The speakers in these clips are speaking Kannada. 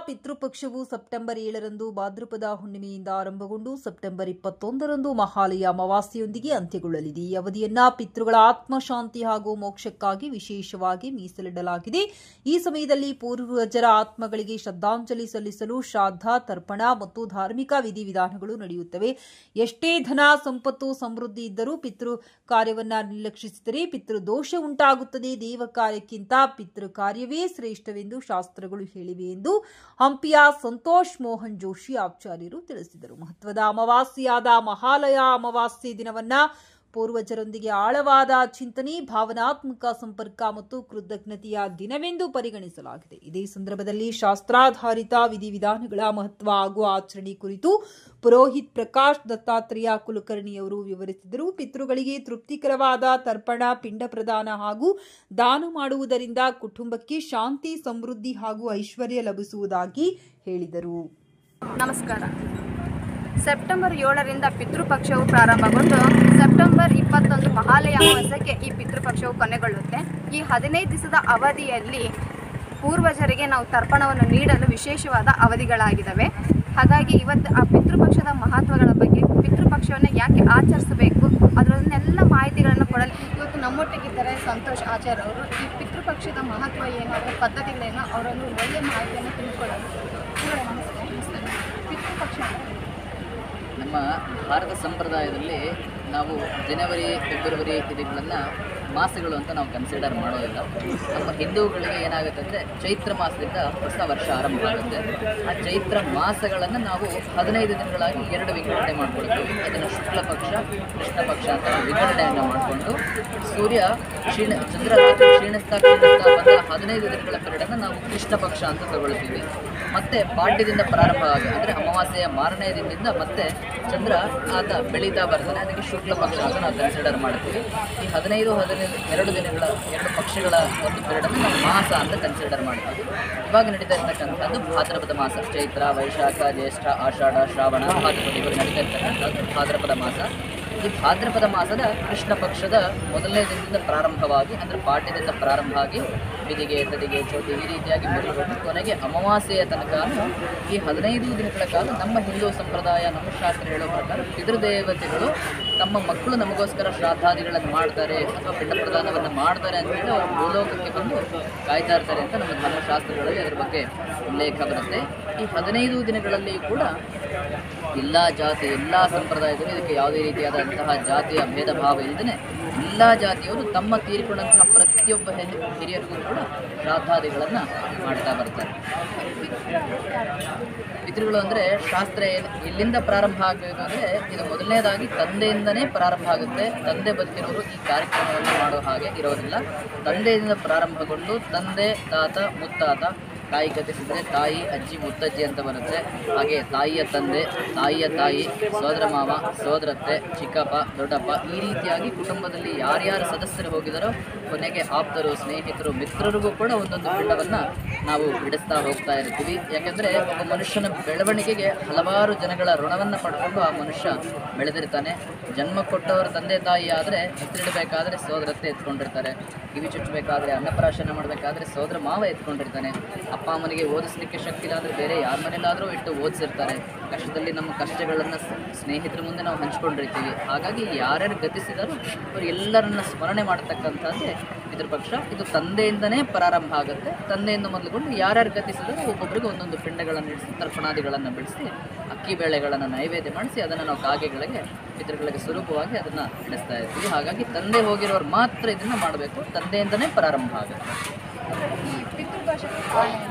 ಪಿತೃಪಕ್ಷವು ಸೆಪ್ಟೆಂಬರ್ 7ರಂದು ಭಾದ್ರಪದ ಹುಣ್ಣಿಮೆಯಿಂದ ಆರಂಭಗೊಂಡು ಸೆಪ್ಟೆಂಬರ್ 21ರಂದು ಮಹಾಲಯ ಅಮಾವಾಸ್ಯೆಯೊಂದಿಗೆ ಅಂತ್ಯಗೊಳ್ಳಲಿದೆ. ಈ ಅವಧಿಯನ್ನ ಪಿತೃಗಳ ಆತ್ಮಶಾಂತಿ ಹಾಗೂ ಮೋಕ್ಷಕ್ಕಾಗಿ ವಿಶೇಷವಾಗಿ ಮೀಸಲಿಡಲಾಗಿದೆ. ಈ ಸಮಯದಲ್ಲಿ ಪೂರ್ವಜರ ಆತ್ಮಗಳಿಗೆ ಶ್ರದ್ಧಾಂಜಲಿ ಸಲ್ಲಿಸಲು ಶ್ರಾದ್ದ, ತರ್ಪಣ ಮತ್ತು ಧಾರ್ಮಿಕ ವಿಧಿವಿಧಾನಗಳು ನಡೆಯುತ್ತವೆ. ಎಷ್ಟೇ ಧನ, ಸಂಪತ್ತು, ಸಮೃದ್ಧಿ ಇದ್ದರೂ ಪಿತೃ ಕಾರ್ಯವನ್ನ ನಿರ್ಲಕ್ಷಿಸಿದರೆ ಪಿತೃದೋಷ ಉಂಟಾಗುತ್ತದೆ. ದೇವ ಕಾರ್ಯಕ್ಕಿಂತ ಪಿತೃ ಕಾರ್ಯವೇ ಶ್ರೇಷ್ಠವೆಂದು ಶಾಸ್ತ್ರಗಳು ಹೇಳಿವೆ ಎಂದು ಹಂಪಿಯ ಸಂತೋಷ್ ಮೋಹನ್ ಜೋಶಿ ಆಚಾರ್ಯರು ತಿಳಿಸಿದರು. ಮಹತ್ವದ ಅಮಾವಾಸ್ಯೆಯಾದ ಮಹಾಲಯ ಅಮಾವಾಸ್ಯೆ ದಿನವನ್ನ ಪೂರ್ವಜರೊಂದಿಗೆ ಆಳವಾದ ಚಿಂತನೆ, ಭಾವನಾತ್ಮಕ ಸಂಪರ್ಕ ಮತ್ತು ಕೃತಜ್ಞತೆಯ ದಿನವೆಂದು ಪರಿಗಣಿಸಲಾಗಿದೆ. ಇದೇ ಸಂದರ್ಭದಲ್ಲಿ ಶಾಸ್ತ್ರಾಧಾರಿತ ವಿಧಿವಿಧಾನಗಳ ಮಹತ್ವ ಹಾಗೂ ಆಚರಣೆ ಕುರಿತು ಪುರೋಹಿತ್ ಪ್ರಕಾಶ್ ದತ್ತಾತ್ರೇಯ ಕುಲಕರ್ಣಿಯವರು ವಿವರಿಸಿದರು. ಪಿತೃಗಳಿಗೆ ತೃಪ್ತಿಕರವಾದ ತರ್ಪಣ, ಪಿಂಡ ಪ್ರದಾನ ಹಾಗೂ ದಾನ ಮಾಡುವುದರಿಂದ ಕುಟುಂಬಕ್ಕೆ ಶಾಂತಿ, ಸಮೃದ್ಧಿ ಹಾಗೂ ಐಶ್ವರ್ಯ ಲಭಿಸುವುದಾಗಿ ಹೇಳಿದರು. ನಮಸ್ಕಾರ. ಸೆಪ್ಟೆಂಬರ್ 7ರಿಂದ ಪಿತೃಪಕ್ಷವು ಪ್ರಾರಂಭಗೊಂಡು ಸೆಪ್ಟೆಂಬರ್ 21 ಮಹಾಲಯ ಅಮಾವಾಸ್ಯೆಗೆ ಈ ಪಿತೃಪಕ್ಷವು ಕೊನೆಗೊಳ್ಳುತ್ತೆ. ಈ 15 ದಿವಸದ ಅವಧಿಯಲ್ಲಿ ಪೂರ್ವಜರಿಗೆ ನಾವು ತರ್ಪಣವನ್ನು ನೀಡಲು ವಿಶೇಷವಾದ ಅವಧಿಗಳಾಗಿದ್ದಾವೆ. ಹಾಗಾಗಿ ಇವತ್ತು ಆ ಪಿತೃಪಕ್ಷದ ಮಹತ್ವಗಳ ಬಗ್ಗೆ, ಪಿತೃಪಕ್ಷವನ್ನು ಯಾಕೆ ಆಚರಿಸಬೇಕು, ಅದರನ್ನೆಲ್ಲ ಮಾಹಿತಿಗಳನ್ನು ಕೊಡಲು ಇವತ್ತು ನಮ್ಮೊಟ್ಟಿಗಿದ್ದಾರೆ ಸಂತೋಷ್ ಆಚಾರ್ಯ ಅವರು. ಈ ಪಿತೃಪಕ್ಷದ ಮಹತ್ವ ಏನು, ಅದರ ಪದ್ಧತಿಗಳೇನು, ಅವರನ್ನು ಒಳ್ಳೆಯ ಮಾಹಿತಿಯನ್ನು ತಿಳಿದುಕೊಳ್ಳಲು. ಪಿತೃಪಕ್ಷ ನಮ್ಮ ಭಾರತ ಸಂಪ್ರದಾಯದಲ್ಲಿ ನಾವು ಜನವರಿ, ಫೆಬ್ರವರಿ ಇದಗಳನ್ನು ಮಾಸಗಳು ಅಂತ ನಾವು ಕನ್ಸಿಡರ್ ಮಾಡೋದಿಲ್ಲ. ನಮ್ಮ ಹಿಂದೂಗಳಿಗೆ ಏನಾಗುತ್ತೆ ಅಂದರೆ ಚೈತ್ರ ಮಾಸದಿಂದ ಹೊಸ ವರ್ಷ ಆರಂಭ ಆಗುತ್ತೆ. ಆ ಚೈತ್ರ ಮಾಸಗಳನ್ನು ನಾವು 15 ದಿನಗಳಾಗಿ 2 ವಿಂಗಡಣೆ ಮಾಡ್ಕೊಳ್ತೀವಿ. ಅದನ್ನು ಶುಕ್ಲ ಪಕ್ಷ, ಕೃಷ್ಣ ಪಕ್ಷ ಅಂತ ವಿಂಗಡಣೆಯನ್ನು ಮಾಡಿಕೊಂಡು ಚಂದ್ರ ಕ್ಷೀಣಿಸ್ತಾ ಬಂದ 15 ದಿನಗಳ ಪೀರಿಯಡನ್ನು ನಾವು ಕೃಷ್ಣ ಪಕ್ಷ ಅಂತ ತಗೊಳ್ತೀವಿ. ಮತ್ತೆ ಪಾಡ್ಯದಿಂದ ಪ್ರಾರಂಭ ಆಗಿ ಅಂದರೆ ಅಮಾವಾಸ್ಯೆಯ ಮಾರನೇ ದಿನದಿಂದ ಮತ್ತೆ ಚಂದ್ರ ಆತ ಬೆಳೀತಾ ಬರ್ತಾನೆ. ಅದಕ್ಕೆ ಶುಕ್ಲ ಪಕ್ಷ ಅಂತ ನಾವು ಕನ್ಸಿಡರ್ ಮಾಡ್ತೀವಿ. ಈ 2 ದಿನಗಳ 2 ಪಕ್ಷಗಳ ಒಂದು ಪೀರಿಯಡನ್ನು ನಾವು ಮಾಸ ಅಂತ ಕನ್ಸಿಡರ್ ಮಾಡ್ತೀವಿ. ಇವಾಗ ನಡೀತಾ ಇರ್ತಕ್ಕಂಥದ್ದು ಭಾದ್ರಪದ ಮಾಸ. ಚೈತ್ರ, ವೈಶಾಖ, ಜ್ಯೇಷ್ಠ, ಆಷಾಢ, ಶ್ರಾವಣ, ಭಾದ್ರಪದ ಇವರು ನಡೀತಾ ಇರ್ತಕ್ಕಂಥದ್ದು ಭಾದ್ರಪದ ಮಾಸ. ಈ ಭಾದ್ರಪದ ಮಾಸದ ಕೃಷ್ಣ ಪಕ್ಷದ ಮೊದಲನೇ ದಿನದಿಂದ ಪ್ರಾರಂಭವಾಗಿ ಅಂದರೆ ಪಾಡ್ಯದಿಂದ ಪ್ರಾರಂಭ ಆಗಿ ಬಿದಿಗೆ, ತದಿಗೆ, ಚೌತಿ ಈ ರೀತಿಯಾಗಿ ಮುಂದುವರೆದು ಕೊನೆಗೆ ಅಮಾವಾಸ್ಯೆಯ ತನಕ ಈ 15 ದಿನಗಳ ಕಾಲ ನಮ್ಮ ಹಿಂದೂ ಸಂಪ್ರದಾಯ, ನಮ್ಮ ಶಾಸ್ತ್ರ ಹೇಳೋ ಪ್ರಕಾರ ಪಿತೃದೇವತೆಗಳು ತಮ್ಮ ಮಕ್ಕಳು ನಮಗೋಸ್ಕರ ಶ್ರಾದ್ದಾದಿಗಳನ್ನು ಮಾಡ್ತಾರೆ ಅಥವಾ ಪಿಂಡ ಪ್ರದಾನವನ್ನು ಮಾಡ್ತಾರೆ ಅಂತೇಳಿ ಅವರು ಭೂಲೋಕಕ್ಕೆ ಬಂದು ಕಾಯ್ತಾ ಇರ್ತಾರೆ ಅಂತ ನಮ್ಮ ಧರ್ಮಶಾಸ್ತ್ರಗಳಲ್ಲಿ ಅದರ ಬಗ್ಗೆ ಉಲ್ಲೇಖ ಬರುತ್ತೆ. ಈ 15 ದಿನಗಳಲ್ಲಿ ಕೂಡ ಎಲ್ಲ ಜಾತಿ, ಎಲ್ಲ ಸಂಪ್ರದಾಯಗಳು ಇದಕ್ಕೆ ಯಾವುದೇ ರೀತಿಯಾದಂತಹ ಜಾತಿಯ ಭೇದ ಭಾವ ಇಲ್ಲದೇ ಎಲ್ಲ ಜಾತಿಯವರು ತಮ್ಮ ತೀರಿಕೊಂಡಂತಹ ಪ್ರತಿಯೊಬ್ಬ ಹಿರಿಯರಿಗೂ ಕೂಡ ಶ್ರಾದ್ದಾದಿಗಳನ್ನು ಮಾಡ್ತಾ ಬರ್ತಾರೆ. ಪಿತೃಗಳು ಅಂದರೆ ಶಾಸ್ತ್ರ ಎಲ್ಲಿಂದ ಪ್ರಾರಂಭ ಆಗಬೇಕು ಅಂದರೆ ಇದು ಮೊದಲನೇದಾಗಿ ತಂದೆಯಿಂದನೇ ಪ್ರಾರಂಭ ಆಗುತ್ತೆ. ತಂದೆ ಬದುಕಿರೋರು ಈ ಕಾರ್ಯಕ್ರಮವನ್ನು ಮಾಡೋ ಹಾಗೆ ಇರೋದಿಲ್ಲ. ತಂದೆಯಿಂದ ಪ್ರಾರಂಭಗೊಂಡು ತಂದೆ, ತಾತ, ಮುತ್ತಾತ, ತಾಯಿ ಕಥಿಸಿದರೆ ತಾಯಿ, ಅಜ್ಜಿ, ಮುತ್ತಜ್ಜಿ ಅಂತ ಬರುತ್ತೆ. ಹಾಗೆ ತಾಯಿಯ ತಂದೆ, ತಾಯಿಯ ತಾಯಿ, ಸೋದರ ಮಾವ, ಸೋದರತ್ತೆ, ಚಿಕ್ಕಪ್ಪ, ದೊಡ್ಡಪ್ಪ ಈ ರೀತಿಯಾಗಿ ಕುಟುಂಬದಲ್ಲಿ ಯಾರ್ಯಾರು ಸದಸ್ಯರು ಹೋಗಿದಾರೋ ಕೊನೆಗೆ ಆಪ್ತರು, ಸ್ನೇಹಿತರು, ಮಿತ್ರರಿಗೂ ಕೂಡ ಒಂದೊಂದು ಪಿಂಡವನ್ನು ನಾವು ಬಿಡಿಸ್ತಾ ಹೋಗ್ತಾ ಇರ್ತೀವಿ. ಯಾಕೆಂದರೆ ಒಬ್ಬ ಮನುಷ್ಯನ ಬೆಳವಣಿಗೆಗೆ ಹಲವಾರು ಜನಗಳ ಋಣವನ್ನು ಪಡ್ಕೊಂಡು ಆ ಮನುಷ್ಯ ಬೆಳೆದಿರ್ತಾನೆ. ಜನ್ಮ ಕೊಟ್ಟವರು ತಂದೆ ತಾಯಿ ಆದರೆ ಹೆಸರಿಡಬೇಕಾದ್ರೆ ಸೋದರತ್ತೆ ಎತ್ಕೊಂಡಿರ್ತಾರೆ. ಕಿವಿ ಚುಚ್ಚಬೇಕಾದ್ರೆ, ಅನ್ನಪ್ರಾಶನ ಮಾಡಬೇಕಾದ್ರೆ ಸೋದರ ಮಾವ ಎತ್ಕೊಂಡಿರ್ತಾನೆ. ಅಪ್ಪ ಅಮ್ಮನಿಗೆ ಓದಿಸ್ಲಿಕ್ಕೆ ಶಕ್ತಿ ಇಲ್ಲ ಅಂದರೆ ಬೇರೆ ಯಾರ ಮನೇಲಾದರೂ ಇಟ್ಟು ಓದಿಸಿರ್ತಾರೆ. ಕಷ್ಟದಲ್ಲಿ ನಮ್ಮ ಕಷ್ಟಗಳನ್ನು ಸ್ನೇಹಿತರ ಮುಂದೆ ನಾವು ಹಂಚ್ಕೊಂಡಿರ್ತೀವಿ. ಹಾಗಾಗಿ ಯಾರ್ಯಾರು ಗತಿಸಿದಾರೋ ಅವರು ಎಲ್ಲರನ್ನ ಸ್ಮರಣೆ ಮಾಡತಕ್ಕಂಥದ್ದೇ ಪಿತೃಪಕ್ಷ. ಇದು ತಂದೆಯಿಂದನೇ ಪ್ರಾರಂಭ ಆಗುತ್ತೆ. ತಂದೆಯಿಂದ ಮೊದಲುಗೊಂಡು ಯಾರ್ಯಾರು ಗತಿಸಿದಾರೋ ಒಬ್ಬೊಬ್ಬರಿಗೆ ಒಂದೊಂದು ಪಿಂಡಗಳನ್ನು ಇಡಿಸಿ, ತರ್ಪಣಾದಿಗಳನ್ನು ಬಿಡಿಸಿ, ಅಕ್ಕಿ ಬೇಳೆಗಳನ್ನು ನೈವೇದ್ಯ ಮಾಡಿಸಿ ಅದನ್ನು ನಾವು ಕಾಗೆಗಳಿಗೆ, ಪಿತೃಗಳಿಗೆ ಸ್ವರೂಪವಾಗಿ ಅದನ್ನು ಇಡಿಸ್ತಾ ಇರ್ತೀವಿ. ಹಾಗಾಗಿ ತಂದೆ ಹೋಗಿರೋರು ಮಾತ್ರ ಇದನ್ನು ಮಾಡಬೇಕು. ತಂದೆಯಿಂದನೇ ಪ್ರಾರಂಭ ಆಗುತ್ತೆ. ಈ ಪಿತೃದೋಷಕ್ಕೆ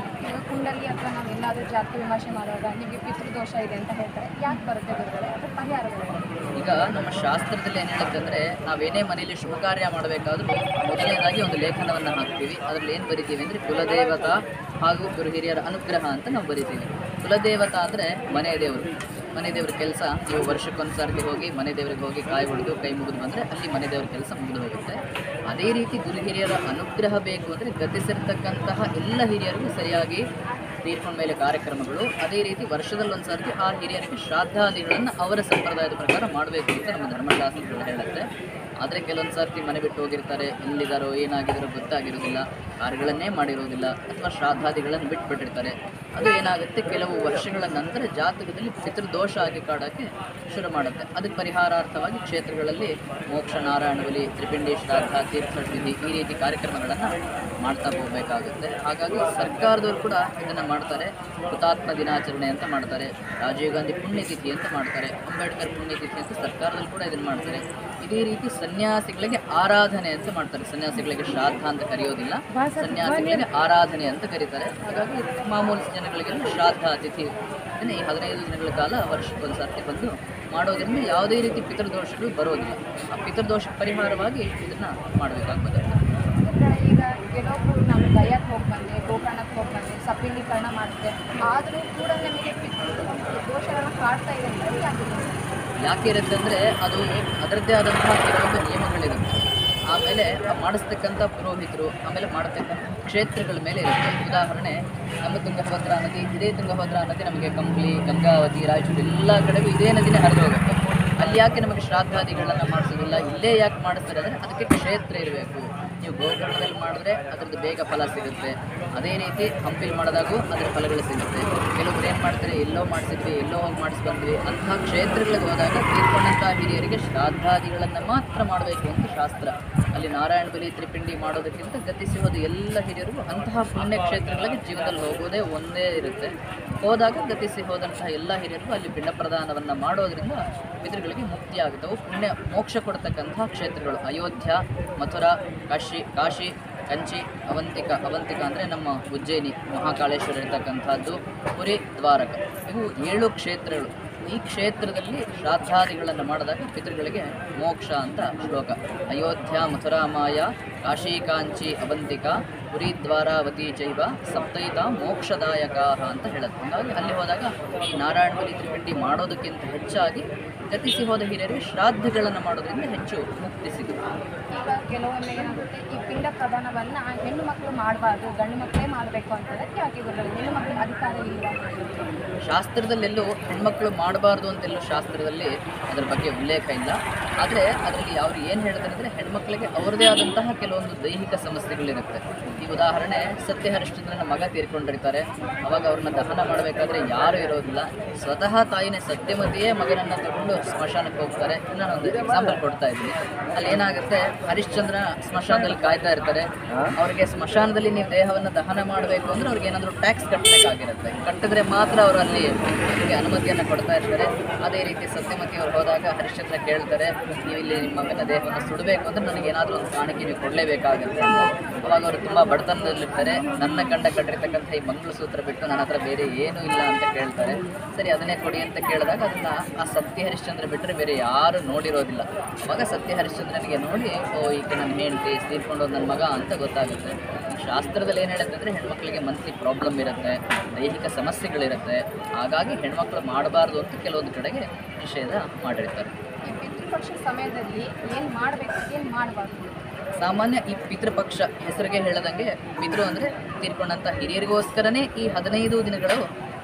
ಈಗ ಕುಂಡಲಿ ಅಥವಾ ನಾವು ಎಲ್ಲಾದರೂ ಜಾತಿ ವಿಮರ್ಶೆ ಮಾಡುವಾಗ ನಿಮಗೆ ಪಿತೃದೋಷ ಇದೆ ಅಂತ ಹೇಳ್ತಾರೆ. ಯಾಕೆ ಬರುತ್ತೆ ಗುರುಗಳೇ, ಅದರ ಪರಿಹಾರಗಳು? ಈಗ ನಮ್ಮ ಶಾಸ್ತ್ರದಲ್ಲಿ ಏನು ಹೇಳುತ್ತೆ ಅಂದರೆ ನಾವೇನೇ ಮನೆಯಲ್ಲಿ ಶುಭ ಕಾರ್ಯ ಮಾಡಬೇಕಾದ್ರೂ ಮೊದಲನೇದಾಗಿ ಒಂದು ಲೇಖನವನ್ನು ಹಾಕ್ತೀವಿ. ಅದರಲ್ಲಿ ಏನು ಬರಿತೀವಿ ಅಂದರೆ ಕುಲದೇವತಾ ಹಾಗೂ ಗುರು ಹಿರಿಯರ ಅನುಗ್ರಹ ಅಂತ ನಾವು ಬರಿತೀವಿ. ಕುಲದೇವತಾ ಅಂದರೆ ಮನೆ ದೇವರು. ಮನೆ ದೇವ್ರ ಕೆಲಸ ನೀವು ವರ್ಷಕ್ಕೊಂದು ಸರ್ತಿ ಹೋಗಿ ಮನೆ ದೇವ್ರಿಗೆ ಹೋಗಿ ಕಾಯಿ ಹೊಡೆದು ಕೈ ಮುಗಿದು ಬಂದರೆ ಅಲ್ಲಿ ಮನೆ ದೇವ್ರ ಕೆಲಸ ಮುಗಿದು ಹೋಗುತ್ತೆ. ಅದೇ ರೀತಿ ಗುರು ಹಿರಿಯರ ಅನುಗ್ರಹ ಬೇಕು ಅಂದರೆ ಗತಿಸಿರ್ತಕ್ಕಂತಹ ಎಲ್ಲ ಹಿರಿಯರಿಗೂ ಸರಿಯಾಗಿ ತೀರ್ಕೊಂಡ ಮೇಲೆ ಕಾರ್ಯಕ್ರಮಗಳು, ಅದೇ ರೀತಿ ವರ್ಷದಲ್ಲಿ ಒಂದು ಸರ್ತಿ ಆ ಹಿರಿಯರಿಗೆ ಶ್ರಾದ್ದಾದಿಗಳನ್ನು ಅವರ ಸಂಪ್ರದಾಯದ ಪ್ರಕಾರ ಮಾಡಬೇಕು ಅಂತ ನಮ್ಮ ಧರ್ಮಶಾಸ್ತ್ರಗಳು ಹೇಳುತ್ತೆ. ಆದರೆ ಕೆಲವೊಂದು ಸರ್ತಿ ಮನೆ ಬಿಟ್ಟು ಹೋಗಿರ್ತಾರೆ, ಎಲ್ಲಿದ್ದಾರೋ ಏನಾಗಿದ್ದಾರೋ ಗೊತ್ತಾಗಿರೋದಿಲ್ಲ, ಕಾರ್ಯಗಳನ್ನೇ ಮಾಡಿರೋದಿಲ್ಲ ಅಥವಾ ಶ್ರಾದ್ದಾದಿಗಳನ್ನು ಬಿಟ್ಟುಬಿಟ್ಟಿರ್ತಾರೆ. ಅದು ಏನಾಗುತ್ತೆ, ಕೆಲವು ವರ್ಷಗಳ ನಂತರ ಜಾತಕದಲ್ಲಿ ಪಿತೃದೋಷ ಆಗಿ ಕಾಡೋಕ್ಕೆ ಶುರು ಮಾಡುತ್ತೆ. ಅದಕ್ಕೆ ಪರಿಹಾರಾರ್ಥವಾಗಿ ಕ್ಷೇತ್ರಗಳಲ್ಲಿ ಮೋಕ್ಷ, ನಾರಾಯಣ ಬಲಿ, ತ್ರಿಪಿಂಡಿ ಶ್ರಾದ್ದ, ತೀರ್ಥತಿಥಿ ಈ ರೀತಿ ಕಾರ್ಯಕ್ರಮಗಳನ್ನು ಮಾಡ್ತಾ ಹೋಗಬೇಕಾಗುತ್ತೆ. ಹಾಗಾಗಿ ಸರ್ಕಾರದವರು ಕೂಡ ಇದನ್ನು ಮಾಡ್ತಾರೆ. ಹುತಾತ್ಮ ದಿನಾಚರಣೆ ಅಂತ ಮಾಡ್ತಾರೆ, ರಾಜೀವ್ ಗಾಂಧಿ ಪುಣ್ಯತಿಥಿ ಅಂತ ಮಾಡ್ತಾರೆ, ಅಂಬೇಡ್ಕರ್ ಪುಣ್ಯತಿಥಿ ಅಂತ ಸರ್ಕಾರದಲ್ಲಿ ಕೂಡ ಇದನ್ನು ಮಾಡ್ತಾರೆ. ಇದೇ ರೀತಿ ಸನ್ಯಾಸಿಗಳಿಗೆ ಆರಾಧನೆ ಅಂತ ಮಾಡ್ತಾರೆ. ಸನ್ಯಾಸಿಗಳಿಗೆ ಶ್ರಾದ್ದ ಅಂತ ಕರೆಯೋದಿಲ್ಲ, ಸನ್ಯಾಸಿಗಳಿಗೆ ಆರಾಧನೆ ಅಂತ ಕರೀತಾರೆ. ಹಾಗಾಗಿ ಮಾಮೂಲು ಜನಗಳಿಗೆಲ್ಲ ಶ್ರಾದ್ದ ತಿಥಿ ಇದನ್ನು ಈ 15 ದಿನಗಳ ಕಾಲ ವರ್ಷಕ್ಕೊಂದು ಸರ್ತಿ ಬಂದು ಮಾಡೋದ್ರಿಂದ ಯಾವುದೇ ರೀತಿ ಪಿತೃದೋಷಗಳು ಬರೋದಿಲ್ಲ. ಆ ಪಿತೃದೋಷ ಪರಿಹಾರವಾಗಿ ಇದನ್ನು ಮಾಡಬೇಕಾಗ್ತದೆ. ಈಗ ಕೆಲವೊಬ್ಬರು ನಾವು ಗಯಾಕ್ಕೆ ಹೋಗಿ ಬಂದೆ, ಗೋಕರ್ಣಕ್ಕೆ ಹೋಗಿ ಬಂದೆ, ಸಫಲೀಕರಣ ಮಾಡಿದೆ, ಆದರೂ ಕೂಡ ನಮಗೆ ದೋಷಗಳನ್ನು ಕಾಡ್ತಾ ಇದೆ ಅಂದರೆ ಯಾಕೆ ಇರುತ್ತೆ ಅಂದರೆ ಅದು ಅದರದ್ದೇ ಆದಂತಹ ಕೆಲವೊಂದು ನಿಯಮಗಳಿರುತ್ತೆ. ಆಮೇಲೆ ಮಾಡಿಸ್ತಕ್ಕಂಥ ಪುರೋಹಿತರು, ಆಮೇಲೆ ಮಾಡತಕ್ಕಂಥ ಕ್ಷೇತ್ರಗಳ ಮೇಲೆ ಇರುತ್ತೆ. ಉದಾಹರಣೆ, ನಮ್ಮ ತುಂಗಭದ್ರಾ ನದಿ, ಇದೇ ತುಂಗಭದ್ರಾ ನದಿ ನಮಗೆ ಕಂಪ್ಲಿ, ಗಂಗಾವತಿ, ರಾಯಚೂರು ಎಲ್ಲ ಕಡೆಗೂ ಇದೇ ನದಿನೇ ಹರಿದು ಹೋಗುತ್ತೆ. ಅಲ್ಲಿ ಯಾಕೆ ನಮಗೆ ಶ್ರಾದ್ದಾದಿಗಳನ್ನು ಮಾಡಿಸೋದಿಲ್ಲ, ಇಲ್ಲೇ ಯಾಕೆ ಮಾಡಿಸ್ತಾರೆ ಅಂದರೆ ಅದಕ್ಕೆ ಕ್ಷೇತ್ರ ಇರಬೇಕು. ನೀವು ಗೋಕರ್ಣದಲ್ಲಿ ಮಾಡಿದ್ರೆ ಅದರದ್ದು ಬೇಗ ಫಲ ಸಿಗುತ್ತೆ. ಅದೇ ರೀತಿ ಹಂಪಿಲಿ ಮಾಡಿದಾಗೂ ಅದರ ಫಲಗಳು ಸಿಗುತ್ತೆ. ಕೆಲವರು ಏನು ಮಾಡ್ತಾರೆ, ಎಲ್ಲೋ ಮಾಡಿಸಿದ್ವಿ, ಎಲ್ಲೋ ಹೋಗಿ ಮಾಡಿಸ್ಬಂದ್ವಿ, ಅಂತಹ ಕ್ಷೇತ್ರಗಳಿಗೆ ಹೋದಾಗ ತೀರ್ಕೊಂಡಂಥ ಹಿರಿಯರಿಗೆ ಶ್ರಾದ್ದಾದಿಗಳನ್ನು ಮಾತ್ರ ಮಾಡಬೇಕು ಅಂತ ಶಾಸ್ತ್ರ. ಅಲ್ಲಿ ನಾರಾಯಣ ಬಲಿ, ತ್ರಿಪಿಂಡಿ ಮಾಡೋದಕ್ಕಿಂತ ಗತಿಸಿ ಹೋದ ಎಲ್ಲ ಹಿರಿಯರಿಗೂ ಅಂತಹ ಪುಣ್ಯ ಕ್ಷೇತ್ರಗಳಿಗೆ ಜೀವನದಲ್ಲಿ ಹೋಗೋದೇ ಒಂದೇ ಇರುತ್ತೆ. ಹೋದಾಗ ಗತಿಸಿ ಹೋದಂತಹ ಎಲ್ಲ ಹಿರಿಯರಿಗೂ ಅಲ್ಲಿ ಪಿಂಡ ಪ್ರದಾನವನ್ನು ಮಾಡೋದ್ರಿಂದ ಪಿತೃಗಳಿಗೆ ಮುಕ್ತಿ ಆಗುತ್ತೆ. ಅವು ಪುಣ್ಯ ಮೋಕ್ಷ ಕೊಡ್ತಕ್ಕಂತಹ ಕ್ಷೇತ್ರಗಳು ಅಯೋಧ್ಯ, ಮಥುರಾ, ಕಾಶಿ, ಕಂಚಿ, ಅವಂತಿಕ ಅಂದರೆ ನಮ್ಮ ಉಜ್ಜಯಿನಿ, ಮಹಾಕಾಳೇಶ್ವರ ಇರತಕ್ಕಂಥದ್ದು, ಪುರಿ, ದ್ವಾರಕ, ಇವು 7 ಕ್ಷೇತ್ರಗಳು. ಈ ಕ್ಷೇತ್ರದಲ್ಲಿ ಶ್ರಾದ್ದಾದಿಗಳನ್ನು ಮಾಡಿದಾಗ ಪಿತೃಗಳಿಗೆ ಮೋಕ್ಷ ಅಂತ ಶ್ಲೋಕ. ಅಯೋಧ್ಯ, ಮಥುರಾ, ಮಾಯ, ಕಾಶಿ, ಕಾಂಚಿ, ಅವಂತಿಕ, ಪುರಿ, ದ್ವಾರಾವತಿ ಚೈವ ಸಪ್ತೈತ ಮೋಕ್ಷದಾಯಕ ಅಂತ ಹೇಳುತ್ತೆ. ಹಾಗಾಗಿ ಅಲ್ಲಿ ಹೋದಾಗ ಈ ನಾರಾಯಣ ಬಲಿ, ತ್ರಿಪಿಂಡಿ ಮಾಡೋದಕ್ಕಿಂತ ಹೆಚ್ಚಾಗಿ ಗತಿಸಿ ಹೋದ ಹಿರಿಯರಿಗೆ ಶ್ರಾದ್ದಗಳನ್ನು ಮಾಡೋದ್ರಿಂದ ಹೆಚ್ಚು ಮುಕ್ತಿ ಸಿಗುತ್ತೆ. ಈಗ ಕೆಲವೊಮ್ಮೆ ಏನಾಗುತ್ತೆ, ಈ ಪಿಂಡ ಪ್ರದಾನವನ್ನು ಹೆಣ್ಣು ಮಕ್ಕಳು ಮಾಡಬಾರ್ದು, ಗಂಡು ಮಕ್ಕಳೇ ಮಾಡಬೇಕು ಅಂತದಕ್ಕೆ ಯಾಕೆ ಬರಲ್ಲ? ಹೆಣ್ಣು ಮಕ್ಕಳು ಅಧಿಕಾರ ಇಲ್ಲ? ಶಾಸ್ತ್ರದಲ್ಲೆಲ್ಲೂ ಹೆಣ್ಮಕ್ಳು ಮಾಡಬಾರ್ದು ಅಂತೆಲ್ಲೂ ಶಾಸ್ತ್ರದಲ್ಲಿ ಅದರ ಬಗ್ಗೆ ಉಲ್ಲೇಖ ಇಲ್ಲ. ಆದರೆ ಅದರಲ್ಲಿ ಅವರು ಏನು ಹೇಳ್ತಾರೆ ಅಂದರೆ, ಹೆಣ್ಮಕ್ಳಿಗೆ ಅವರದೇ ಆದಂತಹ ಕೆಲವೊಂದು ದೈಹಿಕ ಸಮಸ್ಯೆಗಳಿರುತ್ತೆ. ಈ ಉದಾಹರಣೆ, ಸತ್ಯ ಹರಿಶ್ಚಂದ್ರನ ಮಗ ತೀರ್ಕೊಂಡಿರ್ತಾರೆ. ಅವಾಗ ಅವ್ರನ್ನ ದಹನ ಮಾಡಬೇಕಾದ್ರೆ ಯಾರೂ ಇರೋದಿಲ್ಲ. ಸ್ವತಃ ತಾಯಿನೇ ಸತ್ಯವತಿಯೇ ಮಗನನ್ನು ತಗೊಂಡು ಸ್ಮಶಾನಕ್ಕೆ ಹೋಗ್ತಾರೆ. ನಾನೊಂದು ಎಕ್ಸಾಂಪಲ್ ಕೊಡ್ತಾ ಇದ್ದೀನಿ. ಅಲ್ಲಿ ಏನಾಗುತ್ತೆ, ಹರಿಶ್ಚಂದ್ರ ಸ್ಮಶಾನದಲ್ಲಿ ಕಾಯ್ತಾ ಇರ್ತಾರೆ. ಅವ್ರಿಗೆ ಸ್ಮಶಾನದಲ್ಲಿ ನೀವು ದೇಹವನ್ನು ದಹನ ಮಾಡಬೇಕು ಅಂದರೆ ಅವ್ರಿಗೆ ಏನಾದರೂ ಟ್ಯಾಕ್ಸ್ ಕಟ್ಟಬೇಕಾಗಿರುತ್ತೆ. ಕಟ್ಟಿದ್ರೆ ಮಾತ್ರ ಅವರು ಅಲ್ಲಿ ಅನುಮತಿಯನ್ನು ಕೊಡ್ತಾ ಇರ್ತಾರೆ. ಅದೇ ರೀತಿ ಸತ್ಯಮತಿಯವರು ಹೋದಾಗ ಹರಿಶ್ಚಂದ್ರ ಕೇಳ್ತಾರೆ, ನೀವು ಇಲ್ಲಿ ನಿಮ್ಮ ಮಗನ ದೇಹವನ್ನು ಸುಡಬೇಕು ಅಂದರೆ ನನಗೇನಾದರೂ ಒಂದು ಕಾಣಿಕೆ ನೀವು ಕೊಡಲೇಬೇಕಾಗುತ್ತೆ. ಅವಾಗ ಅವರು ತುಂಬ ಬಡತನದಲ್ಲಿರ್ತಾರೆ. ನನ್ನ ಗಂಡ ಕಟ್ಟಿರ್ತಕ್ಕಂಥ ಈ ಮಂಗಳಸೂತ್ರ ಬಿಟ್ಟು ನನ್ನ ಹತ್ರ ಬೇರೆ ಏನೂ ಇಲ್ಲ ಅಂತ ಕೇಳ್ತಾರೆ. ಸರಿ, ಅದನ್ನೇ ಕೊಡಿ ಅಂತ ಕೇಳಿದಾಗ ಅದನ್ನು ಆ ಸತ್ಯ ಹರಿಶ್ಚಂದ್ರ ಬಿಟ್ಟರೆ ಬೇರೆ ಯಾರು ನೋಡಿರೋದಿಲ್ಲ. ಅವಾಗ ಸತ್ಯ ಹರಿಶ್ಚಂದ್ರನಿಗೆ ನೋಡಿ, ಓ ಈಕೆ ನನ್ನ ಹೆಂಡತಿ, ತೀರ್ಕೊಂಡೋದು ನನ್ನ ಮಗ ಅಂತ ಗೊತ್ತಾಗುತ್ತೆ. ಶಾಸ್ತ್ರದಲ್ಲಿ ಏನು ಹೇಳುತ್ತೆ ಅಂದರೆ, ಹೆಣ್ಮಕ್ಳಿಗೆ ಮಂತ್ಲಿ ಪ್ರಾಬ್ಲಮ್ ಇರುತ್ತೆ, ದೈಹಿಕ ಸಮಸ್ಯೆಗಳಿರುತ್ತೆ. ಹಾಗಾಗಿ ಹೆಣ್ಮಕ್ಳು ಮಾಡಬಾರ್ದು ಅಂತ ಕೆಲವೊಂದು ಕಡೆಗೆ ನಿಷೇಧ ಮಾಡಿರ್ತಾರೆ. ಈ ಪಿತೃಪಕ್ಷ ಸಮಯದಲ್ಲಿ ಏನು ಮಾಡಬೇಕು, ಏನು ಮಾಡಬಾರ್ದು? ಸಾಮಾನ್ಯ ಈ ಪಿತೃಪಕ್ಷ ಹೆಸರಿಗೆ ಹೇಳದಂಗೆ, ಪಿತೃ ಅಂದರೆ ತೀರ್ಕೊಂಡಂಥ ಹಿರಿಯರಿಗೋಸ್ಕರನೇ ಈ 15 ದಿನಗಳು